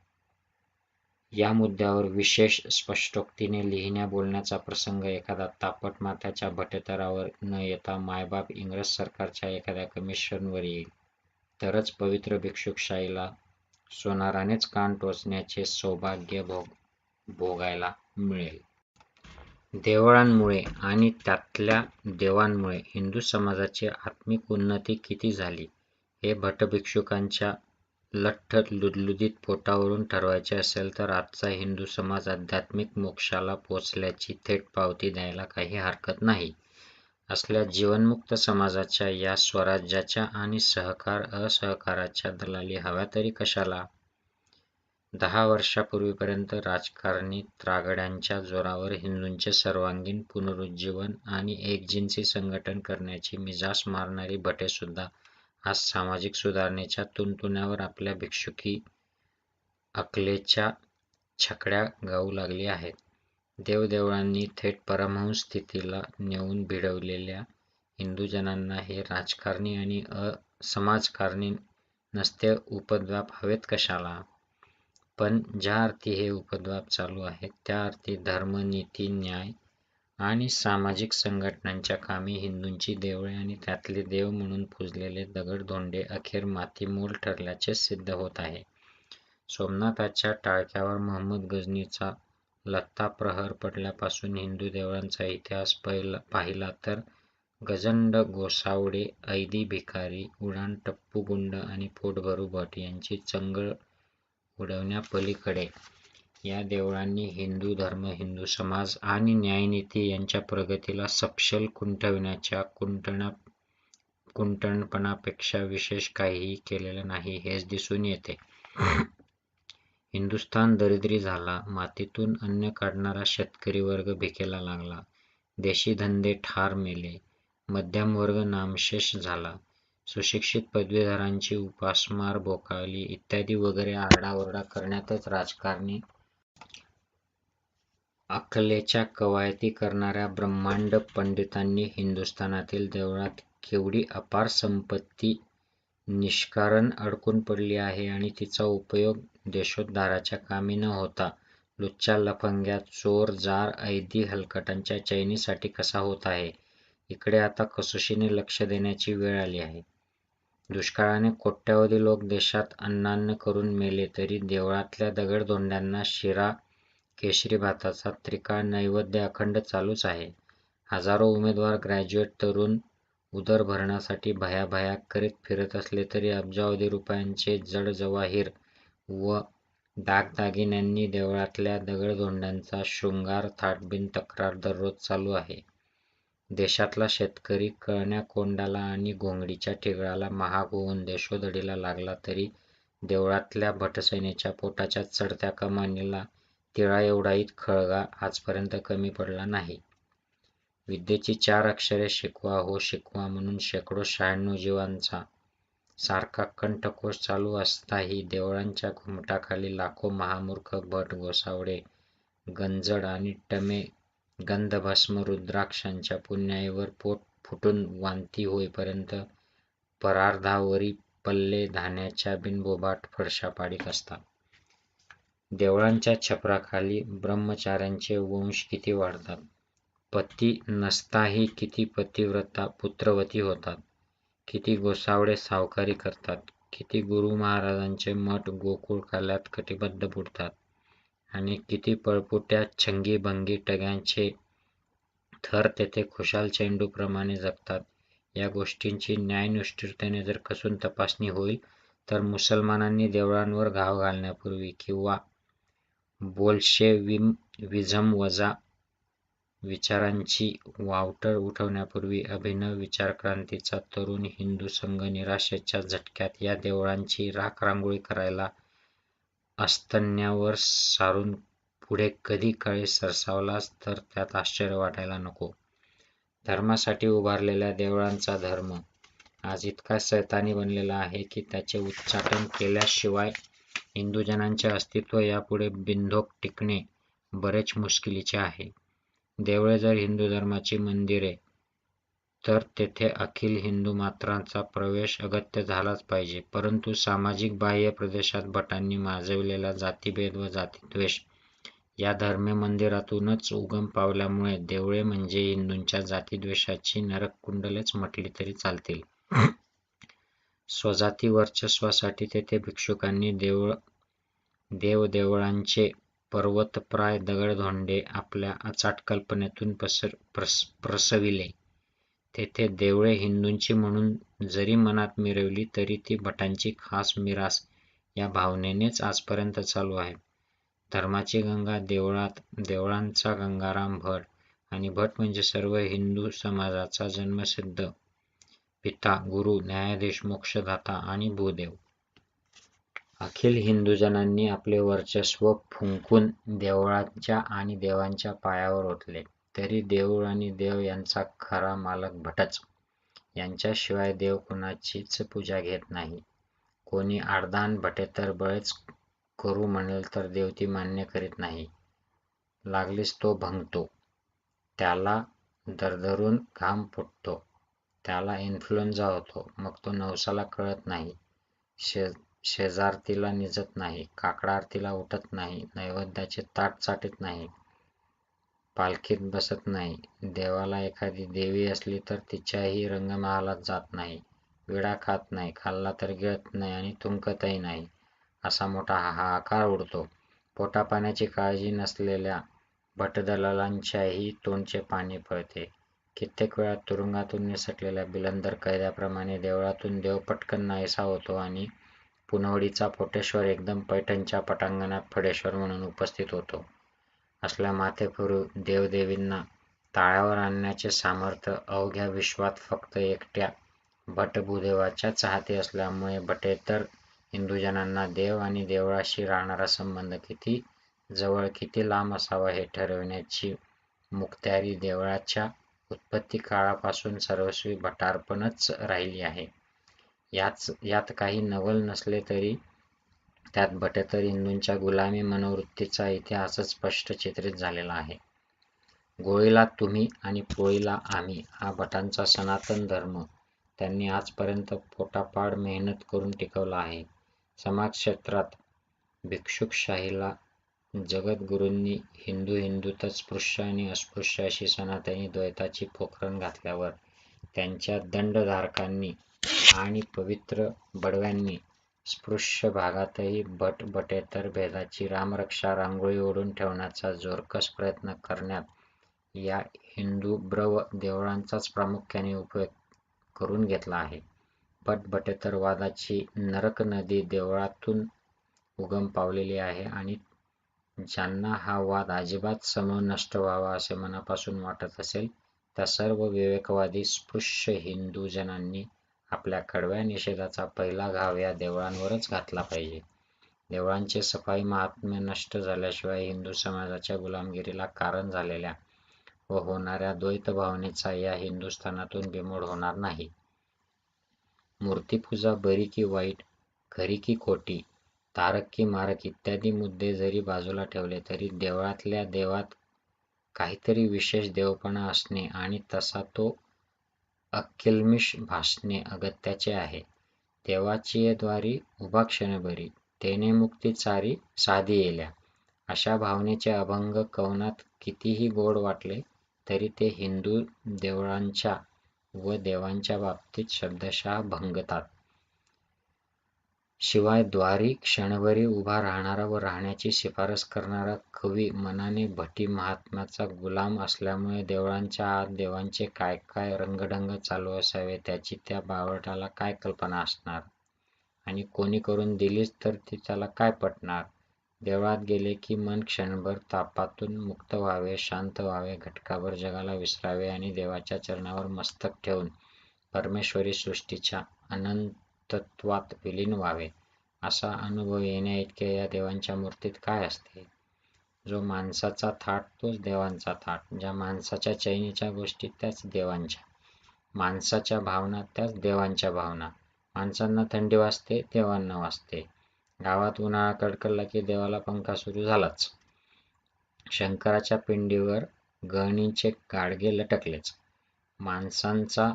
या मुद्द्यावर विशेष स्पष्टोक्तीने लिहिण्या बोलण्याचा प्रसंग एखादा तापट माथ्याच्या भटेतरावर न येता मायबाप इंग्रज सरकारच्या एखाद्या कमिशनवर येईल तरच पवित्र भिक्षुकशाहीला सोनारानेच कान टोचण्याचे सौभाग्य भोगायला मिळेल. देवळांमुळे आणि त्यातल्या देवांमुळे हिंदू समाजाची आत्मिक उन्नती किती झाली हे भटभिक्षुकांच्या लठ्ठ लुडलुडीत पोटावरून ठरवायचे असेल तर आजचा हिंदू समाज आध्यात्मिक मोक्षाला पोचल्याची थेट पावती द्यायला काही हरकत नाही. असल्या जीवनमुक्त समाजाच्या या स्वराज्याच्या आणि सहकार-असहकाराच्या दलाली हव्या तरी कशाला? 10 वर्षापूर्वीपर्यंत राजकारणी त्रागड्यांच्या जोरावर हिंदूंचे सर्वांगीण पुनरुज्जीवन आणि एकजिन्सी संघटन करण्याची मिजास मारणारी भटेसुद्धा आज सामाजिक सुधारणेच्या तुणतुण्यावर आपल्या भिक्षुकी अकलेच्या छकड्या गाऊ लागली आहेत. देवदेवळांनी थेट परमहंस स्थितीला नेऊन भिडवलेल्या हिंदुजनांना हे राजकारणी आणि समाजकारणी नसते उपद्व्याप हवेत कशाला? पण ज्या अर्थी हे उपद्व्याप चालू आहेत त्या अर्थी धर्म, नीती, न्याय आणि सामाजिक संघटनांच्या कामी हिंदूंची देवळे आणि त्यातले देव म्हणून पूजलेले दगडधोंडे अखेर मातीमोल ठरल्याचे सिद्ध होत आहे. सोमनाथाच्या टाळक्यावर महंमद गझनीचा लत्ता प्रहर पडल्यापासून हिंदू देवळांचा इतिहास पाहिला तर गजंड गोसावडे, ऐदी भिकारी, उडाण टप्पू गुंड आणि पोटभरू भट यांची चंगळ उडवण्यापलीकडे या देवळांनी हिंदू धर्म, हिंदू समाज आणि न्यायनीती यांच्या प्रगतीला सपशेल खुंटविण्याच्या कुंटणपणापेक्षा विशेष काहीही केलेलं नाही हेच दिसून येते. हिंदुस्थान दरिद्री झाला, मातीतून अन्न काढणारा शेतकरी वर्ग भिकेला लागला, देशी धंदे ठार मेले, मध्यमवर्ग नामशेष झाला, सुशिक्षित पदवीधरांची उपासमार बोकाळली इत्यादी वगैरे आरडाओरडा करण्यातच राजकारणी अकलेच्या कवायती करणाऱ्या ब्रह्मांड पंडितांनी हिंदुस्थानातील देवळात केवढी अपार संपत्ती निष्कारण अडकून पडली आहे आणि तिचा उपयोग देशोद्धाराच्या कामी न होता लुच्च्या लफंग्या, चोर, जार, ऐदी हलकटांच्या चैनीसाठी कसा होत आहे, इकडे आता कसोशीने लक्ष देण्याची वेळ आली आहे. दुष्काळाने कोट्यावधी लोक देशात अन्नान्न करून मेले तरी देवळातल्या दगडधोंड्यांना शिरा, केशरी भाताचा त्रिकाळ नैवेद्य अखंड चालूच आहे. हजारो उमेदवार ग्रॅज्युएट तरुण उदरभरणासाठी भयाभया करीत फिरत असले तरी अब्जावधी रुपयांचे जड जवाहीर व दागदागिन्यांनी देवळातल्या दगडधोंड्यांचा शृंगार थाटबिन तक्रार दररोज चालू आहे. देशातला शेतकरी कळण्या कोंडाला आणि घोंगडीच्या टिगळाला महाग होऊन देशोधडीला लागला तरी देवळातल्या भटसेनेच्या पोटाच्या चढत्या कमानीला तिळा एवढाही खळगा आजपर्यंत कमी पडला नाही. विद्येची 4 अक्षरे शिकवा हो शिकवा म्हणून शेकडो 96 जीवांचा सारखा कंठकोश चालू असताही देवळांच्या घुमटाखाली लाखो महामूर्ख भट, गोसावडे, गंजड आणि टमे गंधभस्म रुद्राक्षांच्या पुण्याईवर पोट फुटून वांती होईपर्यंत परार्धावरी पल्ले धान्याच्या बिनबोभाट फडशा पाडीत असतात. देवळांच्या छपराखाली ब्रह्मचाऱ्यांचे वंश किती वाढतात. पती नसताही किती पतिव्रता पुत्रवती होतात. किती गोसावडे सावकारी करतात. किती गुरु महाराजांचे मठ गोकुळ काल्यात कटिबद्ध बुडतात आणि किती पळपुट्या छंगीभंगी टग्यांचे थर तेथे खुशाल चेंडूप्रमाणे जगतात. या गोष्टींची न्यायनिष्ठुरतेने जर कसून तपासणी होईल तर मुसलमानांनी देवळांवर घाव घालण्यापूर्वी किंवा बोल्शेविझम वजा विचारांची वावटळ उठवण्यापूर्वी अभिनव विचारक्रांतीचा तरुण हिंदू संघ निराशेच्या झटक्यात या देवळांची राखरांगोळी करायला अस्तन्यावर सारून पुढे कधी काळी सरसावलाच तर त्यात आश्चर्य वाटायला नको. धर्मासाठी उभारलेल्या देवळांचा धर्म आज इतका सैतानी बनलेला आहे की त्याचे उच्चाटन केल्याशिवाय हिंदुजनांचे अस्तित्व यापुढे बिनधोक टिकणे बरेच मुश्किलीचे आहे. देवळे जर हिंदू धर्माची मंदिरे तर तेथे अखिल हिंदू मात्रांचा प्रवेश अगत्य झालाच पाहिजे. परंतु सामाजिक बाह्य प्रदेशात भटांनी माजविलेला जातीभेद व जातीद्वेष या धर्म मंदिरातूनच उगम पावल्यामुळे देवळे म्हणजे हिंदूंच्या जातीद्वेषाची नरककुंडलेच म्हटली तरी चालतील. स्वजाती वर्चस्वासाठी तेथे भिक्षुकांनी देवदेवळांचे पर्वतप्राय दगडधोंडे आपल्या अचाट कल्पनेतून प्रसविले. तेथे देवळे हिंदूंची म्हणून जरी मनात मिरवली तरी ती भटांची खास मिरास या भावनेनेच आजपर्यंत चालू आहे. धर्माची गंगा देवळात, देवळांचा गंगाराम भट आणि भट म्हणजे सर्व हिंदू समाजाचा जन्मसिद्ध पिता, गुरु, न्यायाधीश, मोक्षदाता आणि भूदेव. अखिल हिंदुजनांनी आपले वर्चस्व फुंकून देवळांच्या आणि देवांच्या पायावर ओतले तरी देऊळ आणि देव यांचा खरा मालक भटच. यांच्याशिवाय देव कुणाचीच पूजा घेत नाही. कोणी आडदान भटेतर बळेच करू म्हणेल तर देव ती मान्य करीत नाही. लागलीच तो भंगतो. त्याला दरदरून घाम फुटतो. त्याला इन्फ्लुएन्झा होतो. मग तो नवसाला कळत नाही. शेजारतीला निजत नाही. काकडा आरतीला उठत नाही. नैवेद्याचे ताट चाटीत नाही. पालखीत बसत नाही. देवाला एखादी देवी असली तर तिच्याही रंगमहालात जात नाही. विडा खात नाही. खाल्ला तर गिळत नाही आणि थुंकतही नाही. असा मोठा हाहाकार उडतो. पोटापाण्याची काळजी नसलेल्या भटदलालांच्याही तोंडचे पाणी पळते. कित्येक वेळा तुरुंगातून निसटलेल्या बिलंदर कैद्याप्रमाणे देवळातून देव पटकन नाहीसा होतो आणि पुनवडीचा पोटेश्वर एकदम पैठणच्या पटांगणात फडेश्वर म्हणून उपस्थित होतो. असल्या माथेफिरू देवदेवींना ताळ्यावर आणण्याचे सामर्थ्य अवघ्या विश्वात फक्त एकट्या भटभूदेवाच्याच हाती असल्यामुळे भटेतर हिंदुजनांना देव आणि देवळाशी राहणारा संबंध किती जवळ किती लांब असावा हे ठरविण्याची मुखत्यारी देवळाच्या उत्पत्ती काळापासून सर्वस्वी भटार्पणच राहिली आहे. यात काही नवल नसले तरी त्यात भटेतर हिंदूंच्या गुलामी मनोवृत्तीचा इतिहासच स्पष्ट चित्रित झालेला आहे. गोळीला तुम्ही आणि पोळीला आम्ही हा भटांचा सनातन धर्म त्यांनी आजपर्यंत पोटापाड मेहनत करून टिकवला आहे. समाजक्षेत्रात भिक्षुकशाहीला जगद्गुरूंनी हिंदूतच स्पृश्य आणि अस्पृश्य अशी सनातनी द्वैताची पोखरण घातल्यावर त्यांच्या दंडधारकांनी आणि पवित्र बडव्यांनी स्पृश्य भागातही भट-बटेतर भेदाची रामरक्षा रांगोळी ओढून ठेवण्याचा जोरकस प्रयत्न करण्यात या हिंदूब्रव देवळांचाच प्रामुख्याने उपयोग करून घेतला आहे. भट-बटेतर वादाची नरक नदी देवळातून उगम पावलेली आहे आणि ज्यांना हा वाद अजिबात समूळ नष्ट व्हावा असे मनापासून वाटत असेल त्या सर्व विवेकवादी स्पृश्य हिंदुजनांनी आपल्या कडव्या निषेधाचा पहिला घाव या देवळांवरच घातला पाहिजे. देवळांचे सफाई महात्म्य नष्ट झाल्याशिवाय हिंदू समाजाच्या गुलामगिरीला कारण झालेल्या व होणाऱ्या द्वैत भावनेचा या हिंदुस्थानातून बिमोड होणार नाही. मूर्तिपूजा बरी की वाईट, खरी की खोटी, तारक की मारक इत्यादी मुद्दे जरी बाजूला ठेवले तरी देवळातल्या देवात काहीतरी विशेष देवपणा असणे आणि तसा तो अकिल्मिष भासणे अगत्याचे आहे. देवाची ये द्वारी उभा क्षण बरी, तेने मुक्ती चारी साधी येल्या अशा भावनेचे अभंग कवनात कितीही गोड वाटले तरी ते हिंदू देवळांच्या व देवांच्या बाबतीत शब्दशः भंगतात. शिवाय द्वारी क्षणभरी उभा राहणारा व राहण्याची शिफारस करणारा कवी मनाने भटी महात्म्याचा गुलाम असल्यामुळे देवळांच्या आत देवांचे काय काय रंगढंग चालू असावे त्याची त्या बावळटाला काय कल्पना असणार आणि कोणी करून दिलीच तर ती त्याला काय पटणार. देवळात गेले की मन क्षणभर तापातून मुक्त व्हावे, शांत व्हावे, घटकाभर जगाला विसरावे आणि देवाच्या चरणावर मस्तक ठेवून परमेश्वरी सृष्टीच्या अनंतत्वात विलीन व्हावे असा अनुभव येण्याइतके या देवांच्या मूर्तीत काय असते. जो माणसाचा थाट तोच देवांचा थाट, ज्या माणसाच्या चैनीच्या गोष्टी त्याच देवांच्या, माणसाच्या भावना त्याच देवांच्या भावना. माणसांना थंडी वाजते, देवांना वाजते. गावात उन्हाळा कडकडला की देवाला पंखा सुरू झालाच. शंकराच्या पिंडीवर गळणीचे गाडगे लटकलेच. माणसांचा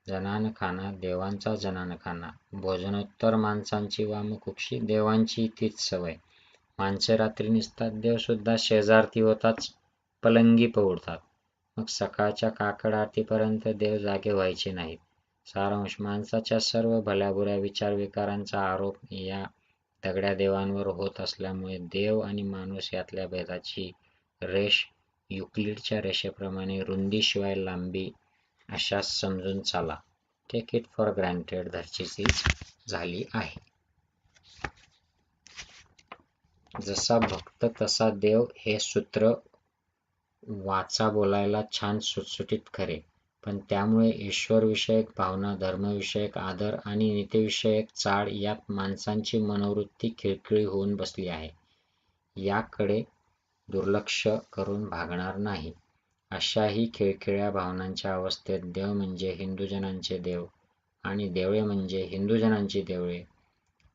जनानखाना देवांचा जनानखाना. भोजनोत्तर माणसांची वामकुक्षी, देवांची तीच सवय. माणसे रात्री निसतात, देवसुद्धा शेजारती होताच पलंगी पहुडतात. मग सकाळच्या काकड आरतीपर्यंत देव जागे व्हायचे नाहीत. सारांश माणसाच्या सर्व भल्याबुऱ्या विचारविकारांचा आरोप या दगड्या देवांवर होत असल्यामुळे देव आणि माणूस यातल्या भेदाची रेष युक्लिडच्या रेषेप्रमाणे रुंदीशिवाय लांबी अशा समजून चाला. टेक इट फॉर ग्रँटेड धर्तीचीच झाली आहे. जसा भक्त तसा देव हे सूत्र वाचा बोलायला छान सुटसुटीत खरे, पण त्यामुळे ईश्वरविषयक भावना, धर्मविषयक आदर आणि नीतिविषयक चाड यात माणसांची मनोवृत्ती खिळखिळी होऊन बसली आहे. याकडे दुर्लक्ष करून भागणार नाही. अशाही खिळखिळ्या भावनांच्या अवस्थेत देव म्हणजे हिंदुजनांचे देव आणि देवळे म्हणजे हिंदुजनांची देवळे,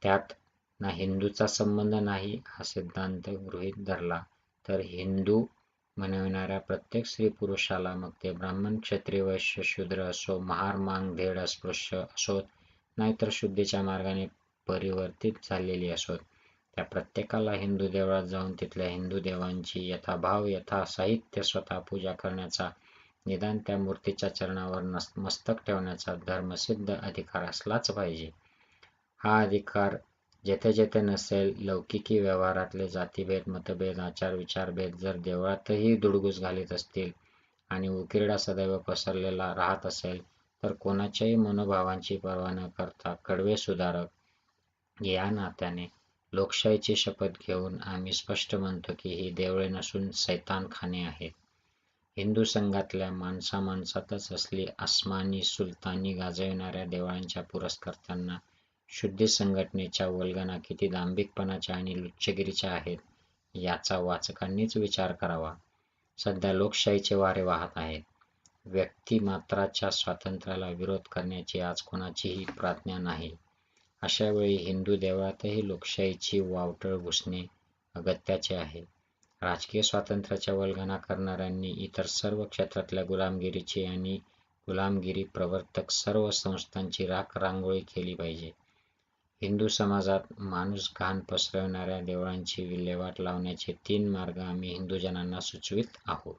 त्यात ना हिंदूचा संबंध नाही हा सिद्धांत गृहीत धरला तर हिंदू म्हणविणाऱ्या प्रत्येक स्त्री-पुरुषाला, मग ते ब्राह्मण, क्षत्रिय, वैश्य, शूद्र असो, महार, मांग, धेड, अस्पृश्य असोत, नाहीतर शुद्धीच्या मार्गाने परिवर्तित झालेली असोत, त्या प्रत्येकाला हिंदू देवळात जाऊन तिथल्या हिंदू देवांची यथाभाव यथासाहित्य स्वतः पूजा करण्याचा, निदान त्या मूर्तीच्या चरणावर मस्तक ठेवण्याचा धर्मसिद्ध अधिकार असलाच पाहिजे. हा अधिकार जेथे जेथे नसेल, लौकिकी व्यवहारातले जातीभेद, मतभेद, आचार-विचारभेद जर देवळातही धुडगूस घालीत असतील आणि उकिरडा सदैव पसरलेला राहत असेल, तर कोणाच्याही मनोभावांची पर्वा न करता कडवे सुधारक या नात्याने लोकशाहीची शपथ घेऊन आम्ही स्पष्ट म्हणतो की ही देवळे नसून सैतानखाने आहेत. हिंदू संघातल्या माणसामाणसातच असली आसमानी सुलतानी गाजविणाऱ्या देवळांच्या पुरस्कर्त्यांना शुद्धी संघटनेच्या वल्गना किती दांभिकपणाच्या आणि लुच्चगिरीच्या आहेत, याचा वाचकांनीच विचार करावा. सध्या लोकशाहीचे वारे वाहत आहेत. व्यक्तिमात्राच्या स्वातंत्र्याला विरोध करण्याची आज कोणाचीही प्राज्ञा नाही. अशावेळी हिंदू देवळातही लोकशाहीची वावटळ घुसणे अगत्याचे आहे. राजकीय स्वातंत्र्याच्या वल्गना करणाऱ्यांनी इतर सर्व क्षेत्रातल्या गुलामगिरीची आणि गुलामगिरी प्रवर्तक सर्व संस्थांची राख-रांगोळी केली पाहिजे. हिंदू समाजात माणूसघाण पसरविणाऱ्या देवळांची विल्हेवाट लावण्याचे 3 मार्ग आम्ही हिंदुजनांना सुचवित आहोत.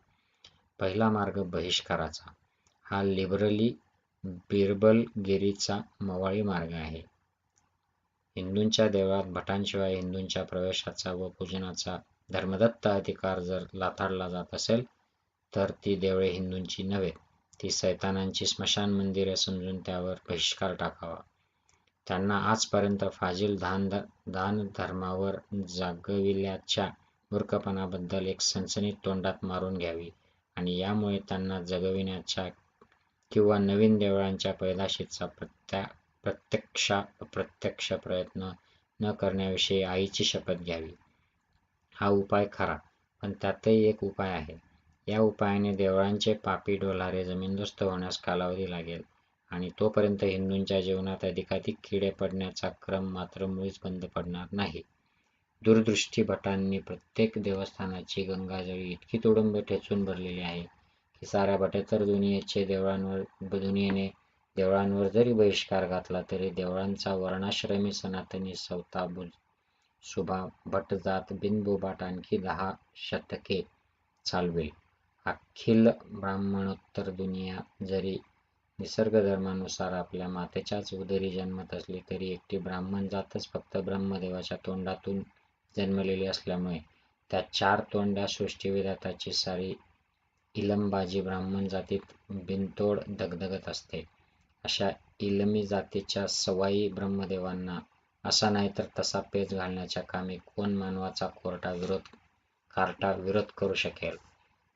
पहिला मार्ग बहिष्काराचा. हा लिबरली बिरबलगिरीचा मवाळी मार्ग आहे. हिंदूंच्या देवळात भटांशिवाय हिंदूंच्या प्रवेशाचा व पूजनाचा धर्मदत्त अधिकार जर लाथाडला जात असेल, तर ती देवळे हिंदूंची नव्हेत, ती सैतानांची स्मशान मंदिरे समजून त्यावर बहिष्कार टाकावा. त्यांना आजपर्यंत फाजील दानधर्मावर जागविल्याच्या मूर्खपणाबद्दल एक सनसनीत तोंडात मारून घ्यावी आणि यामुळे त्यांना जगविण्याच्या किंवा नवीन देवळांच्या पैदाशीचा प्रत्यक्ष-अप्रत्यक्ष प्रयत्न न करण्याविषयी आईची शपथ घ्यावी. हा उपाय खरा, पण त्यातही एक उपाय आहे. या उपायाने देवळांचे पापी डोलारे जमीनदोस्त होण्यास कालावधी लागेल आणि तोपर्यंत हिंदूंच्या जीवनात अधिकाधिक किडे पडण्याचा क्रम मात्र मुळीच बंद पडणार नाही. दूरदृष्टी भटांनी प्रत्येक देवस्थानाची गंगाजळी इतकी तुडुंब ठेचून भरलेली आहे की साऱ्या बटेतर दुनियेने देवळांवर जरी बहिष्कार घातला तरी देवळांचा वर्णाश्रमी सनातनी सवता सुभा भटजात बिनबोबाट आणखी 10 शतके चालवेल. अखिल ब्राह्मणोत्तर दुनिया जरी निसर्गधर्मानुसार आपल्या मातेच्याच उदरी जन्मत असली तरी एकटी ब्राह्मण जातच फक्त ब्रह्मदेवाच्या तोंडातून जन्मलेली असल्यामुळे त्या 4 तोंड्या सृष्टिविधात्याची सारी इलमबाजी ब्राह्मण जातीत बिनतोड धगधगत असते. अशा इलमी जातीच्या सवाई ब्रह्मदेवांना असा नाही तर तसा पेच घालण्याच्या कामी कोण मानवाचा कार्टा विरोध करू शकेल?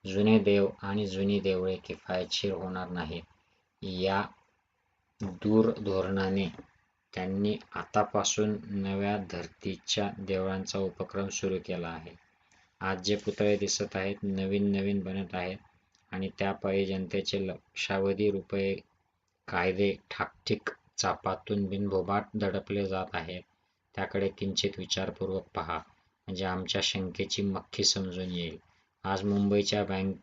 जुने देव आणि जुनी देवळे किफायतशीर होणार नाहीत, या दूरधोरणाने त्यांनी आतापासून नव्या धर्तीच्या देवळांचा उपक्रम सुरू केला आहे. आज जे पुतळे दिसत आहेत, नवीन बनत आहेत आणि त्यापायी जनतेचे लक्षावधी रुपये कायदे ठाकठीक चापातून बिनबोबाट दडपले जात आहेत, त्याकडे किंचित विचारपूर्वक पहा, म्हणजे आमच्या शंकेची मख्खी समजून येईल. आज मुंबईच्या बँक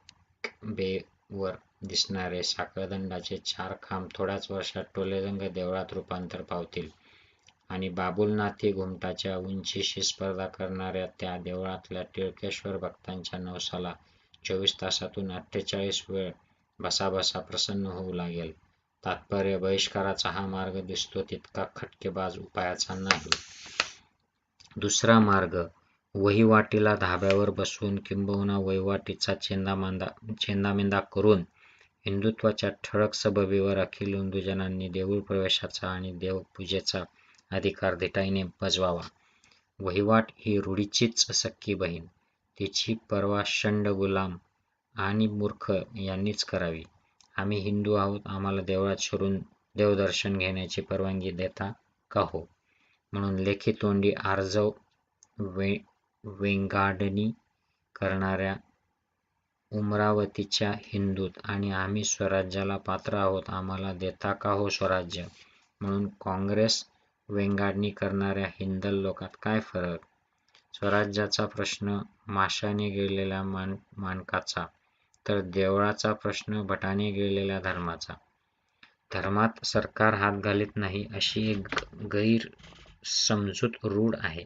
बेवर दिसणारे साखळदंडाचे 4 खांब थोड्याच वर्षात टोलेजंग देवळात रूपांतर पावतील आणि बाबुलनाथी घुमटाच्या उंचीशी स्पर्धा करणाऱ्या त्या देवळातल्या टिळकेश्वर भक्तांच्या नवसाला 24 तासातून 48 वेळ बसाबसा प्रसन्न होऊ लागेल. तात्पर्य, बहिष्काराचा हा मार्ग दिसतो तितका खटकेबाज उपायाचा नाही. दुसरा मार्ग, वहिवाटीला धाब्यावर बसवून किंबहुना वहिवाटीचा चेंदामेंदा करून हिंदुत्वाच्या ठळक सबबीवर अखिल हिंदुजनांनी देऊळ प्रवेशाचा आणि देवपूजेचा अधिकार धिटाईने बजवावा. वहिवाट ही रूढीचीच सख्खी बहीण, तिची पर्वा शंड गुलाम आणि मूर्ख यांनीच करावी. आम्ही हिंदू आहोत, आम्हाला देवळात शिरून देवदर्शन घेण्याची परवानगी देता का हो? म्हणून लेखी तोंडी आर्जव वेंगाडणी करणाऱ्या उमरावतीच्या हिंदूत आणि आम्ही स्वराज्याला पात्र आहोत, आम्हाला देता का हो स्वराज्य? म्हणून काँग्रेस वेंगाडणी करणाऱ्या हिंदल लोकात काय फरक? स्वराज्याचा प्रश्न माशाने गिळलेल्या माणकाचा, तर देवळाचा प्रश्न भटाने गिळलेल्या धर्माचा. धर्मात सरकार हात घालीत नाही अशी एक गैरसमजूत रूढ आहे.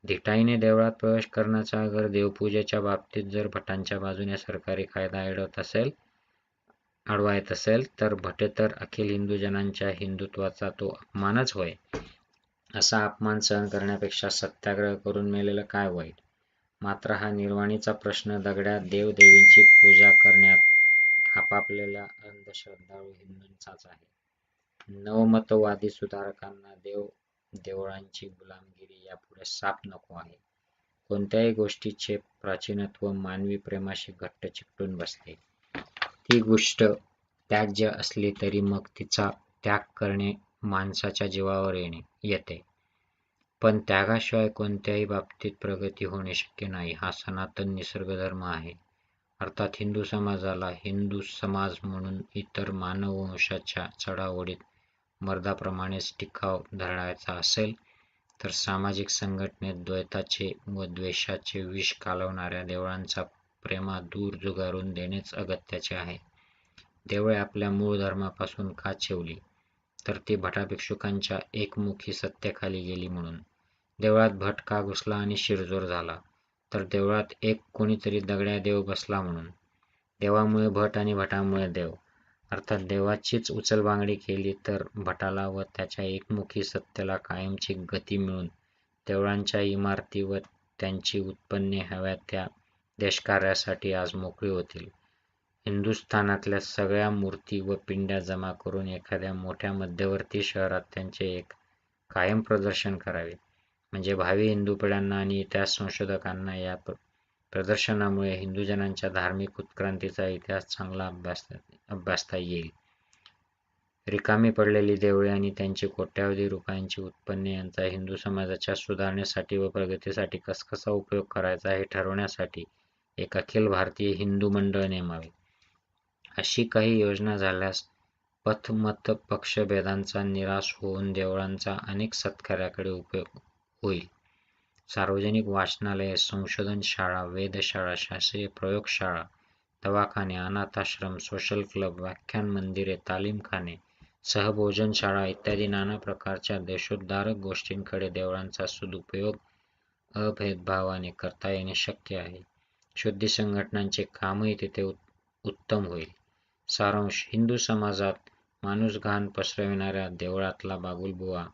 धिटाईने देवळात प्रवेश करण्याचा अगर देवपूजेच्या बाबतीत जर भटांच्या बाजूने सरकारी कायदा अडवायत असेल, तर भटे तर अखिल हिंदू जनांच्या हिंदुत्वाचा तो अपमानच होय. असा अपमान सहन करण्यापेक्षा सत्याग्रह करून मेलेलं काय वाईट? मात्र हा निर्वाणीचा प्रश्न दगड्या देवदेवींची पूजा करण्यात आपापलेल्या अंधश्रद्धाळू हिंदूंचाच आहे. नवमतवादी सुधारकांना देवळांची गुलामगिरी यापुढे साप नको आहे. कोणत्याही गोष्टीचे प्राचीनत्व मानवी प्रेमाशी घट्ट चिकटून बसते. ती गोष्ट त्याज्य असली तरी मग तिचा त्याग करणे माणसाच्या जीवावर येते. पण त्यागाशिवाय कोणत्याही बाबतीत प्रगती होणे शक्य नाही. हा सनातन निसर्गधर्म आहे. अर्थात हिंदू समाजाला हिंदू समाज म्हणून इतर मानववंशाच्या चढाओढीत मर्दाप्रमाणेच टिकाव धरायचा असेल, तर सामाजिक संघटनेत द्वैताचे व द्वेषाचे विष कालवणाऱ्या देवळांचा प्रेमा दूर झुगारून देणेच अगत्याचे आहे. देवळे आपल्या मूळ धर्मापासून का छेवली? तर ती भटाभिक्षुकांच्या एकमुखी सत्तेखाली गेली म्हणून. देवळात भट का घुसला आणि शिरजोर झाला? तर देवळात एक कोणीतरी दगड्या देव बसला म्हणून. देवामुळे भट आणि भटामुळे देव. अर्थात देवाचीच उचलबांगडी केली तर भटाला व त्याच्या एकमुखी सत्तेला कायमची गती मिळून देवळांच्या इमारती व त्यांची उत्पन्ने हव्या त्या देशकार्यासाठी आज मोकळी होतील. हिंदुस्थानातल्या सगळ्या मूर्ती व पिंड्या जमा करून एखाद्या मोठ्या मध्यवर्ती शहरात त्यांचे एक कायम प्रदर्शन करावे. म्हणजे भावी हिंदू पिढ्यांना आणि इतिहास संशोधकांना या प्रदर्शनामुळे हिंदूजनांच्या धार्मिक उत्क्रांतीचा इतिहास चांगला अभ्यासता येईल. रिकामी पडलेली देवळे आणि त्यांची कोट्यावधी रुपयांची उत्पन्ने यांचा हिंदू समाजाच्या सुधारणेसाठी व प्रगतीसाठी कसा उपयोग करायचा हे ठरवण्यासाठी एक अखिल भारतीय हिंदू मंडळ नेमावे. अशी काही योजना झाल्यास पथ-मत पक्षभेदांचा निराश होऊन देवळांचा अनेक सत्कार्याकडे उपयोग होईल. सार्वजनिक वाचनालये, संशोधन शाळा, वेधशाळा, शास्त्रीय प्रयोगशाळा, दवाखाने, अनाथाश्रम, सोशल क्लब, व्याख्यान मंदिरे, तालीमखाने, सहभोजनशाळा इत्यादी नाना प्रकारच्या देशोद्धारक गोष्टींकडे देवळांचा सदुपयोग अभेदभावाने करता येणे शक्य आहे. शुद्धी संघटनांचे कामही तिथे उत्तम होईल. सारांश: हिंदू समाजात माणूसघाण पसरविणाऱ्या देवळातला बागुलबुवा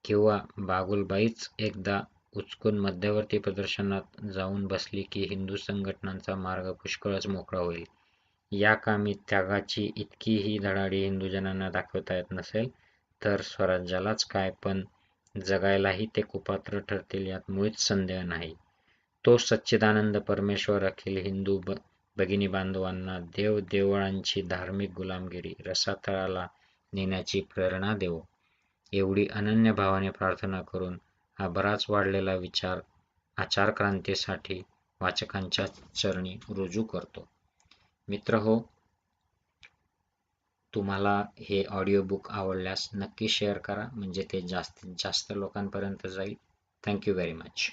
किंवा बागुलबाईच एकदा उचकून मध्यवर्ती प्रदर्शनात जाऊन बसली की हिंदू संघटनांचा मार्ग पुष्कळच मोकळा होईल. या कामी त्यागाची इतकीही धडाडी हिंदूजनांना दाखवता येत नसेल तर स्वराज्यालाच काय, पण जगायलाही ते कुपात्र ठरतील यात मुळीच संदेह नाही. तो सच्चिदानंद परमेश्वर अखिल हिंदू भगिनी बांधवांना देवदेवळांची धार्मिक गुलामगिरी रसातळाला नेण्याची प्रेरणा देवो, एवढी अनन्य भावाने प्रार्थना करून हा बराच वाढलेला विचार आचारक्रांतीसाठी वाचकांच्या चरणी रुजू करतो. मित्रहो, तुम्हाला हे ऑडिओ बुक आवडल्यास नक्की शेअर करा, म्हणजे ते जास्तीत जास्त लोकांपर्यंत जाईल. Thank you very much.